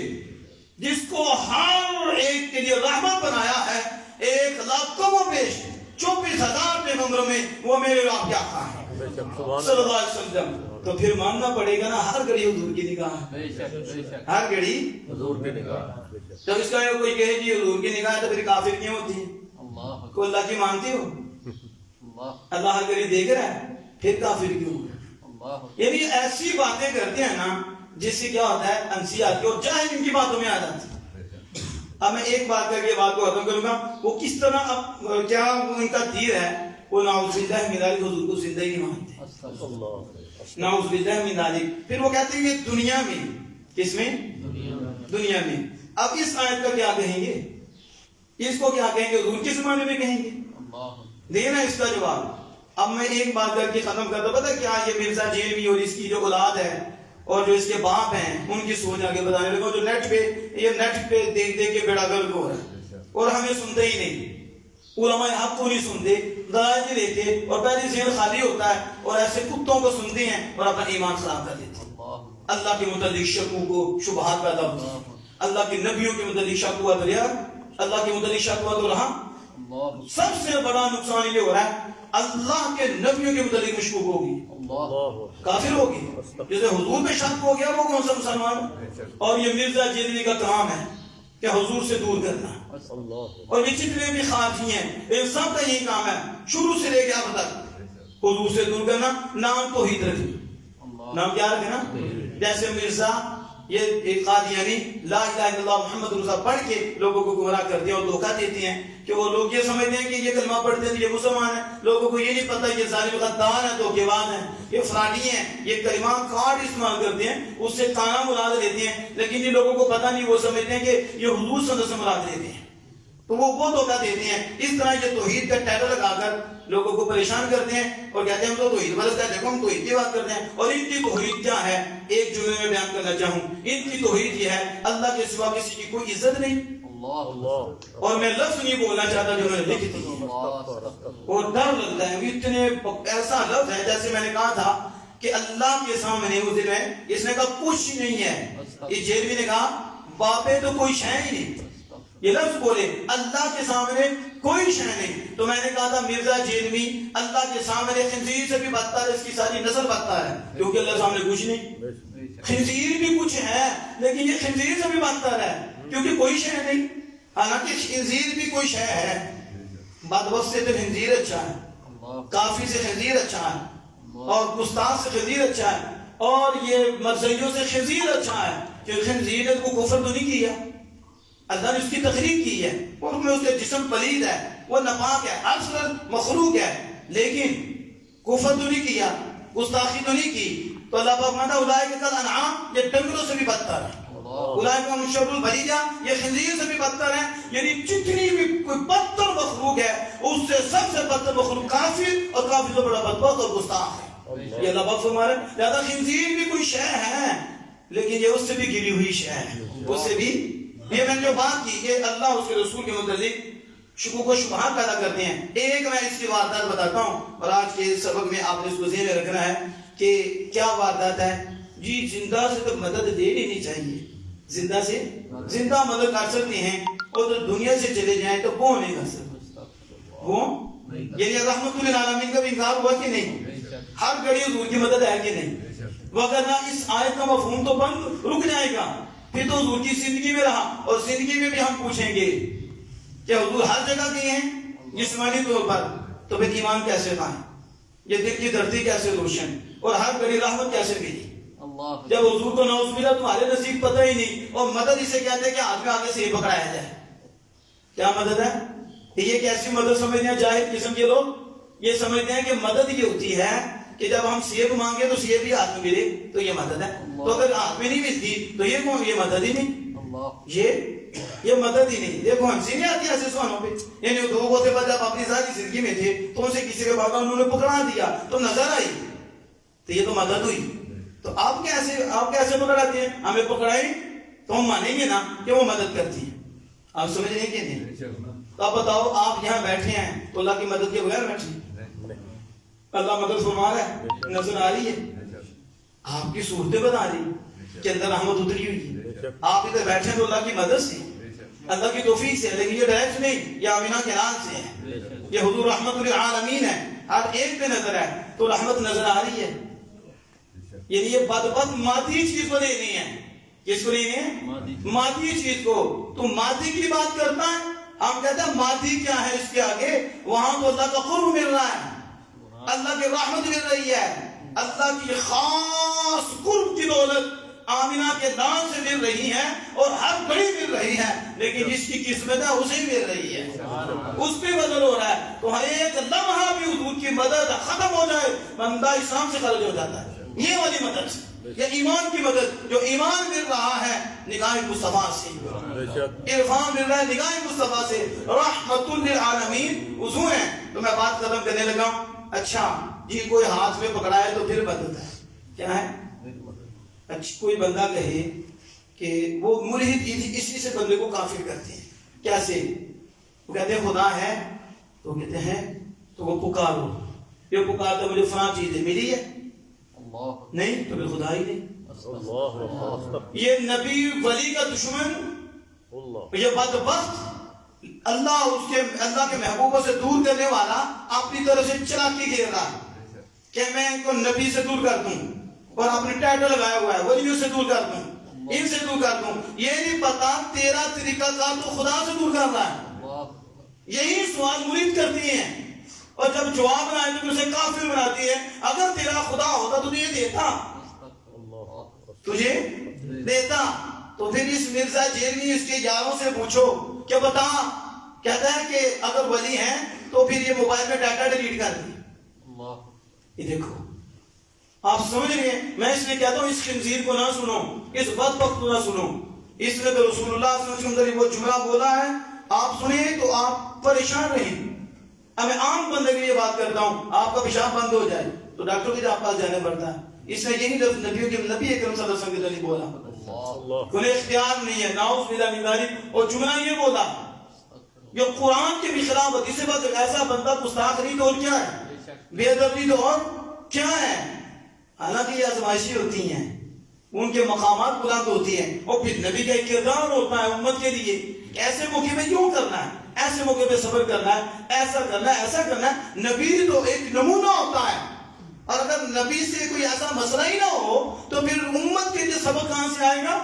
جس کو ہر ایک کے لیے رحمت بنایا ہے، 1,00,000 کم و بیش 24,000 پیغمبروں میں وہ میرے آپ کے آقا ہیں صلی اللہ علیہ وسلم۔ تو پھر ماننا پڑے گا نا، ہر گھڑی حضور کی نگاہ، ہر گھڑی حضور کی نگاہ۔ تو اس کا کوئی کہے جی حضور کی نگاہ ہے تو پھر کافر کیوں ہوتی ہے؟ کوئی اللہ کی مانتی ہو؟ اللہ ہر گھڑی دیکھ رہا ہے، پھر کافر کیوں؟ یعنی ایسی باتیں کرتے ہیں نا جس سے کیا ہوتا ہے، انسی آتی ہے اور جاہل ان کی باتوں میں آ جاتی ہے۔ اب میں ایک بات کر کے بات کو ختم کروں گا، وہ کس طرح اب کیا ان کا تیر ہے، وہ نعوذ باللہ من ذالک حضور کو زندہ ہی نہیں مانتے، نعوذ باللہ من ذالک۔ پھر وہ کہتے ہیں یہ دنیا میں، کس میں؟ دنیا میں۔ اب اس آیت کا کیا کہیں گے؟ اس کو کیا کہیں گے؟ حضور کس زمانے میں کہیں گے؟ دینا اس کا جواب۔ اب میں ایک بات کر کے ختم کرتا ہوں، پتہ کیا، یہ مرزا جیلوی اور اس کی جو اولاد ہے اور جو اس کے باپ ہیں، ان کی سوچ آگے بتانے لگا، جو نیٹ پہ دیکھ کے بیڑا گرک ہو رہا ہے اور ہمیں سنتے ہی نہیں، علماء حق کو نہیں سنتے، دلائل نہیں دیتے، اور پہلے ذہن خالی ہوتا ہے اور ایسے کتوں کو سنتے ہیں اور اپنا ایمان خراب کر دیتے ہیں۔ اللہ کے متعلق شکوں کو شبہات پیدا ہوتی ہیں، اللہ کے نبیوں کے متعلق شک ہوا تو رہا، اللہ کے متعلق شک ہوا تو رہا۔ سب سے بڑا نقصان یہ ہو رہا ہے، اللہ کے نبیوں کے متعلق مشکوک ہوگی، کافر ہوگی۔ جیسے حضور پہ شک ہو گیا، وہ کون سا مسلمان؟ اور یہ مرزا جیلوی کا کام ہے کہ حضور سے دور کرنا، اور یہ جتنے بھی خارجی ہیں ان سب کا یہی کام ہے، شروع سے لے کے اب تک حضور سے دور کرنا۔ نام توحید رکھنا، نام کیا رکھنا؟ جیسے مرزا یہ قادیانی لا الہ الا اللہ محمد رسول اللہ پڑھ کے لوگوں کو گمراہ کرتے ہیں اور دھوکہ دیتے ہیں کہ وہ لوگ یہ سمجھتے ہیں کہ یہ کلمہ پڑھتے ہیں یہ مسلمان ہیں، لوگوں کو یہ نہیں پتہ یہ ظالم غدار ہیں، دھوکے باز ہیں، یہ فراڈی ہیں، یہ کلمہ کارڈ استعمال کرتے ہیں، اس سے کانا مراد لیتے ہیں، لیکن یہ لوگوں کو پتہ نہیں، وہ سمجھتے ہیں کہ یہ حضور صلی اللہ علیہ وسلم مراد لیتے ہیں، تو وہ دھوکہ دیتے ہیں۔ اس طرح یہ توحید کا ٹائٹل لگا کر لوگوں کو پریشان کرتے ہیں اور کہتے ہیں ہم تو توحید بلد ہے، دیکھو ہم توحید کی بات کرتے ہیں۔ اور ان کی توحید کیا ہے، ایک جملے میں بیان کرنا چاہوں، ان کی توحید یہ ہے اللہ کے سوا کسی کی کوئی عزت نہیں، اور میں لفظ نہیں بولنا چاہتا جو میں نے لکھ دی، اور ڈر لگتا ہے اتنے ایسا لفظ ہے، جیسے میں نے کہا تھا کہ اللہ کے سامنے اس دن میں اس نے کہا کچھ نہیں ہے، یہ جیلوی نے کہا باپے تو کوئی شے ہی نہیں، یہ لفظ بولے اللہ کے سامنے کوئی شے نہیں. تو میں نے کہا تھا مرزا جیلوی اللہ کے سامنے خنزیر سے بھی بدتر ہے, اس کی ساری نسل بدتر ہے, کیونکہ اللہ کے سامنے کچھ نہیں. خنزیر بھی کچھ ہے لیکن یہ خنزیر سے بھی بدتر ہے کیونکہ کوئی شے نہیں. حالانکہ خنزیر بھی کوئی شے ہے. بدبخت سے تو خنزیر اچھا ہے, کافی سے خنزیر اچھا ہے, اور گستاخ سے خنزیر اچھا ہے, اور یہ مرزیوں سے خنزیر اچھا ہے. کہ خنزیر نے کو کفر تو نہیں کیا, اللہ نے اس کی تخلیق کی ہے, اور میں اس کے جسم پلید ہے, وہ ناپاک ہے, اصل مخلوق ہے, لیکن کفر تو نہیں کیا, گستاخی تو نہیں کی. تو اللہ پاک فرماتا ہے اولئک کالانعام, یہ ڈنگروں سے بھی بدتر ہے. اولئک هم شر البریہ, یہ خنزیر سے بھی بدتر ہے. یعنی جتنی بھی کوئی بدتر مخلوق ہے اس سے سب سے بدتر مخلوق کافر, اور کافر سے بڑا بدبخت اور گستاخ ہے. یہ اللہ پاک فرما رہے ہیں زیادہ خنزیر بھی کوئی شے ہے لیکن یہ اس سے بھی گری ہوئی شے ہے, اس سے بھی. یہ میں نے جو بات کی کہ اللہ اس کے رسول کے متعلق شکوک و شبہات پیدا کرتے ہیں. ایک میں اس کی واردات بتاتا ہوں, اور آج کے سبق میں آپ نے اس کو ذہن میں رکھنا ہے کہ کیا واردات ہے. جی زندہ سے تو مدد دے نہیں چاہیے, زندہ سے زندہ مدد کر سکتے ہیں, اور تو دنیا سے چلے جائیں تو وہ نہیں کر سکتے. وہ یعنی رحمت للعالمین کا بھی انکار ہوا کہ نہیں, ہر گھڑی حضور کی مدد ہے کہ نہیں, وگرنہ اس آیت کا مفہوم تو بند رک جائے گا. پھر تو حضور کی زندگی میں رہا, اور زندگی میں بھی ہم پوچھیں گے کہ حضور ہر جگہ گئے ہیں جسمانی طور پر, تو پھر ایمان کیسے تھا, یہ دل کی دھرتی کیسے روشن, اور ہر گھڑی رحمت کیسے ملی. جب حضور کو نعوذ باللہ تمہارے نصیب پتہ ہی نہیں, اور مدد اسے کہتے ہیں کہ ہاتھ میں آگے سے ہی پکڑایا جائے. کیا مدد ہے یہ؟ کیسی مدد سمجھتے ہیں جاہل قسم کے لوگ؟ یہ سمجھتے ہیں کہ مدد یہ ہوتی ہے کہ جب ہم سیب مانگے تو سیب بھی ہاتھ میں ملے تو یہ مدد ہے, تو اگر ہاتھ میں نہیں ملتی تو یہ کون, یہ مدد ہی نہیں, یہ مدد ہی نہیں. دیکھو ہنسی نہیں آتی ایسے سوانوں پہ, یعنی دو ہوتے بعد جب اپنی ذاتی زندگی میں تھے تو ان سے کسی کے بعد انہوں نے پکڑا دیا تو نظر آئی, تو یہ تو مدد ہوئی. تو آپ کیسے پکڑاتے ہیں؟ ہمیں پکڑائیں تو ہم مانیں گے نا کہ وہ مدد کرتی ہے. آپ سمجھ رہے ہیں کہ نہیں؟ تو آپ بتاؤ, آپ یہاں بیٹھے ہیں تو اللہ کی مدد کے بغیر بیٹھے ہیں؟ اللہ مدد فرما رہا ہے, نظر آ رہی ہے, آپ کی صورتیں بتا رہی کہ اندر رحمت اتری ہوئی ہے. آپ ادھر بیٹھے تو اللہ کی مدد سے, اللہ کی توفیق سے, لیکن یہ ڈائریکٹ نہیں, یہ آمینہ کے نام سے ہے, یہ حضور رحمت للعالمین ہے, ہر ایک پہ نظر ہے, تو رحمت نظر آ رہی ہے. یعنی یہ بدبخت مادی چیز کو لینی ہے. کس کو لینی ہے؟ مادی چیز کو. تو مادی کی بات کرتا ہے, ہم کہتے ہیں مادی کیا ہے اس کے آگے, وہاں تو اللہ کا قرب مل رہا ہے, اللہ کی رحمت مل رہی ہے, اللہ کی خاص قرب کی دولت آمینہ کے دان سے مل رہی ہے, اور ہر گھڑی مل رہی ہے, لیکن جس کی قسمت ہے اسے مل رہی ہے, اس پہ بدل ہو رہا ہے. تو ہر ایک لمحہ بھی حضور کی مدد ختم ہو جائے بندہ اسلام سے خارج ہو جاتا ہے. یہ والی مدد, یہ ایمان کی مدد, جو ایمان مل رہا ہے نگاہ مصطفیٰ سے, عرفان مل رہا ہے نگاہ مصطفیٰ سے, رحمت للعالمین حضور ہیں. تو میں بات ختم کرنے لگا ہوں. اچھا جی, کوئی ہاتھ میں پکڑائے تو پھر مدد ہے, کیا ہے؟ اچھا کوئی بندہ کہے کہ وہ ملحد اسی سے بندے کو کافر کرتے ہیں. کیسے؟ وہ کہتے ہیں خدا ہے, تو کہتے ہیں تو وہ پکارو, یہ پکارتا مجھے فلاں چیزیں ملی ہے, نہیں تو پھر خدا ہی نہیں. یہ نبی ولی کا دشمن, یہ بدبخت, اللہ کے محبوبوں سے دور کرنے والا اپنی طرف سے چلاکی گھیر رہا کہ میں ان کو نبی سے دور کر دوں, اور اپنی ٹائٹل لگایا ہوا ہے ولیوں سے دور کر دوں, ان سے دور کر دوں. یہ نہیں پتا تیرا طریقہ کار تو خدا سے دور کر رہا ہے. یہی سوال مرید کرتی ہیں, اور جب جواب نہ آئے تو اسے کافر بناتی ہے. اگر تیرا خدا ہوتا تو یہ دیتا, تجھے دیتا. تو پھر اس مرزا جیلوی اس کے یاروں سے پوچھو کہ بتا, کہتا ہے کہ اگر ولی ہیں تو پھر یہ موبائل میں ڈاٹا ڈیلیٹ کر دی. یہ دیکھو آپ سمجھ رہے ہیں. میں اس لیے کہتا ہوں اس خنزیر کو نہ سنو, اس بدبخت کو نہ سنو. اس نے تو رسول اللہ صلی اللہ علیہ وسلم وہ جملہ بولا ہے, آپ سنیں تو آپ پریشان رہیں. اب میں عام بندے کے لیے بات کرتا ہوں, آپ کا پیشاب بند ہو جائے تو ڈاکٹر کے پاس جانے پڑتا ہے. اس نے یہی لفظ نبی اکرم صلی اللہ علیہ وسلم کے ذریعے بولا, انہیں اختیار نہیں ہے, نعوذ باللہ من ذالک. اور جملہ یہ بولا جو قرآن کے بھی خلاف ہے. اس بعد ایسا بندہ گستاخ نہیں تو اور کیا ہے, بے ادبی تو اور کیا ہے. حالانکہ یہ آزمائشی ہوتی ہیں, ان کے مقامات بلند ہوتی ہیں، اور پھر نبی کا ایک کردار ہوتا ہے امت کے لیے، ایسے موقع میں یوں کرنا ہے، ایسے موقع پہ صبر کرنا ہے، ایسا کرنا ہے، ایسا کرنا ہے۔ نبی تو ایک نمونہ ہوتا ہے، اور اگر نبی سے کوئی ایسا مسئلہ ہی نہ ہو تو پھر امت کے لیے سبق کہاں سے آئے گا؟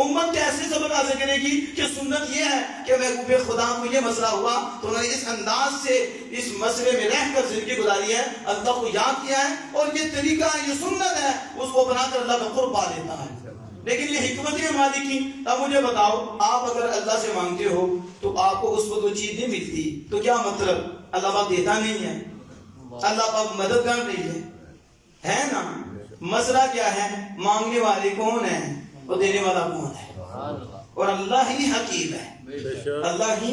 امت کیسے سبق حاصل کرے گی کہ سنت یہ ہے کہ محبوب خدا کو یہ مسئلہ ہوا تو انہوں نے اس انداز سے اس مسئلے میں رہ کر زندگی گزاری ہے، اللہ کو یاد کیا ہے، اور یہ طریقہ یہ سنت ہے، اس کو بنا کر اللہ کا قرب پا لیتا ہے۔ لیکن یہ حکمت ہے مالک کی۔ اب مجھے بتاؤ، آپ اگر اللہ سے مانگتے ہو تو آپ کو اس وقت وہ چیز نہیں ملتی تو کیا مطلب؟ اللہ پاک دیتا نہیں ہے، اللہ پاک مددگار نہیں ہے نا؟ مسئلہ کیا ہے؟ مانگنے والے کون ہیں اور دینے والا کون ہے؟ اور اللہ ہی حکیم ہے، اللہ ہی،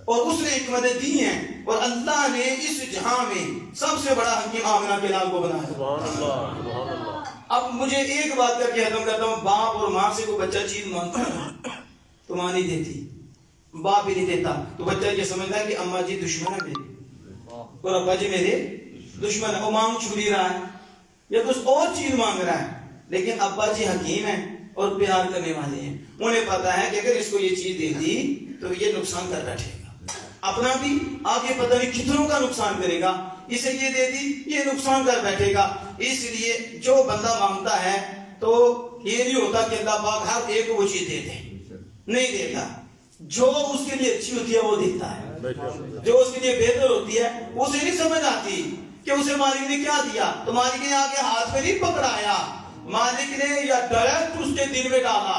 اور اس نے حکمتیں دی ہیں، اور اللہ نے اس جہاں میں سب سے بڑا حکیم آمنہ کے لال کو بنایا۔ سبحان اللہ، سبحان اللہ۔ اب مجھے ایک بات کر کے ختم کرتا ہوں، باپ اور ماں سے کوئی بچہ چیز مانگتا ہے تو ماں نہیں دیتی، باپ ہی نہیں دیتا، تو بچہ یہ سمجھتا ہے کہ اماں جی دشمن ہے میری اور ابا جی میرے دشمن ہے، وہ مانگ چھو نہیں رہا ہے یا کچھ اور چیز مانگ رہا ہے، لیکن ابا جی حکیم ہیں اور پیار کرنے والے ہیں، انہیں پتا ہے کہ اگر اس کو یہ چیز دے دی تو یہ نقصان کر بیٹھے گا، اپنا بھی آگے پتہ نہیں کتنوں کا نقصان کرے گا، اسے یہ دے دی یہ نقصان کر بیٹھے گا۔ اس لیے جو بندہ مانگتا ہے تو یہ نہیں ہوتا کہ اللہ پاک ہر ایک کو وہ چیز دے دے، نہیں دیتا، جو اس کے لیے اچھی ہوتی ہے وہ دیتا ہے، جو اس کے لیے بہتر ہوتی ہے اسے نہیں سمجھ آتی کہ اسے مالک نے کیا دیا، تو مالک نے آگے ہاتھ میں نہیں پکڑایا، مالک نے یا ڈائریکٹ اس کے دل میں ڈالا،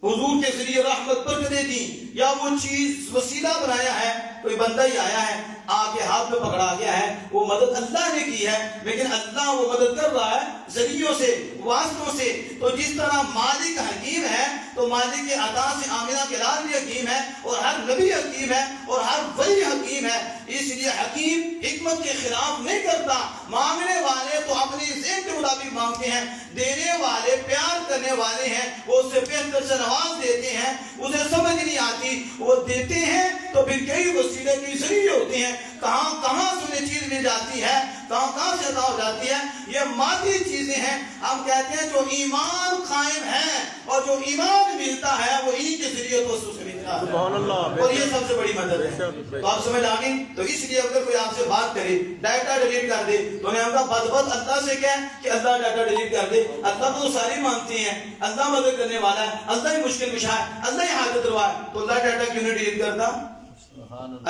حضور کے ذریعے رحمت برکتیں دی، یا وہ چیز وسیلہ بنایا ہے، کوئی بندہ ہی آیا ہے آگے ہاتھ میں پکڑا گیا ہے، وہ مدد اللہ نے کی ہے، لیکن اللہ وہ مدد کر رہا ہے ذریعوں سے، واسطوں سے۔ تو جس طرح مالک حکیم ہے تو مالک کے عطا سے آمنہ کے لال بھی حکیم ہے، اور ہر نبی حکیم ہے، اور ہر ولی حکیم ہے، اس لیے حکیم حکمت کے خلاف نہیں کرتا۔ مانگنے والے تو اپنی ذہن کے مطابق مانگتے ہیں، دینے والے پیار کرنے والے ہیں، وہ اس سے بہتر سے نواز دیتے ہیں، اسے سمجھ نہیں آتی وہ دیتے ہیں تو پھر کئی وسیلے کی ذریعے ہوتے ہیں، کہاں کہاں سے انہیں چیز مل جاتی ہے، کہاں کہاں سے عطا ہو جاتی ہے، یہ مادی چیزیں ہیں۔ ہم کہتے ہیں جو ایمان قائم ہے اور جو ایمان ملتا ہے وہ انہی کے ذریعے تو سے ملتا ہے، سبحان اللہ، اور یہ سب سے بڑی مدد ہے۔ تو آپ سمجھ آگئی؟ تو اس لیے اگر کوئی آپ سے بات کرے ڈیٹا ڈیلیٹ کر دے تو انہیں ہم کا بد اللہ سے کہیں کہ اللہ ڈیٹا ڈیلیٹ کر دے، اللہ تو ساری مانگتے ہیں، اللہ مدد کرنے والا ہے، اللہ ہی مشکل کشا ہے، اللہ ہی حاجت روا ہے، تو اللہ ڈیٹا کیوں نہیں ڈیلیٹ کرتا؟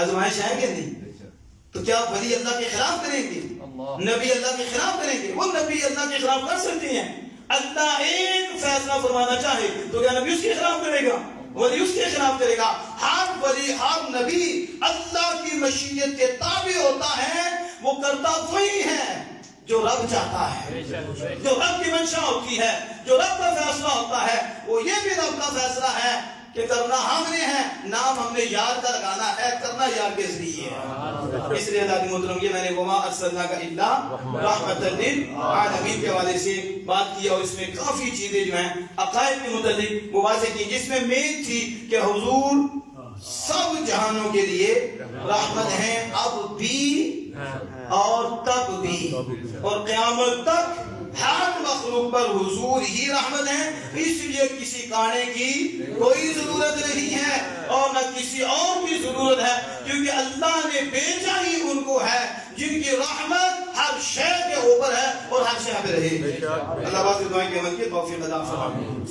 آزمائش ہے کہ نہیں؟ تو کیا ولی اللہ کے خلاف کریں گے؟ نبی اللہ کے خلاف کریں گے؟ وہ نبی اللہ کے خلاف کر سکتے ہیں، اللہ ایک فیصلہ فرمانا چاہے تو کیا نبی اس کے خلاف کرے گا؟ ولی اس کے خلاف کرے گا؟ ہر ولی ہر نبی اللہ کی مشیت کے تابع ہوتا ہے، وہ کرتا وہی ہے جو رب چاہتا ہے، جو رب کی منشا ہوتی ہے، جو رب کا فیصلہ ہوتا ہے، وہ یہ بھی رب کا فیصلہ ہے کہ کرنا ہم نے ہے، نام ہم نے یار کا لگانا ہے، کرنا یار کے ذریعے ہے۔ اس لیے دادی محترم یہ میں نے وما ارسلناک الا رحمۃ للعالمین کے حوالے سے بات کی، اور اس میں کافی چیزیں جو ہیں عقائد کے متعلق واضح کی، جس میں مین تھی کہ حضور سب جہانوں کے لیے رحمت ہیں، اب بھی اور تب بھی، اور قیامت تک ہر مخلوق پر حضور ہی رحمت ہے۔ اس لیے کسی کانے کی کوئی ضرورت نہیں ہے اور نہ کسی اور کی ضرورت ہے، کیونکہ اللہ نے بھیجا ہی ان کو ہے جن کی رحمت ہر شے کے اوپر ہے اور ہر شے پہ رہے۔ اللہ باقی دعائیں کے عمل کی توفیق عطا فرمائے۔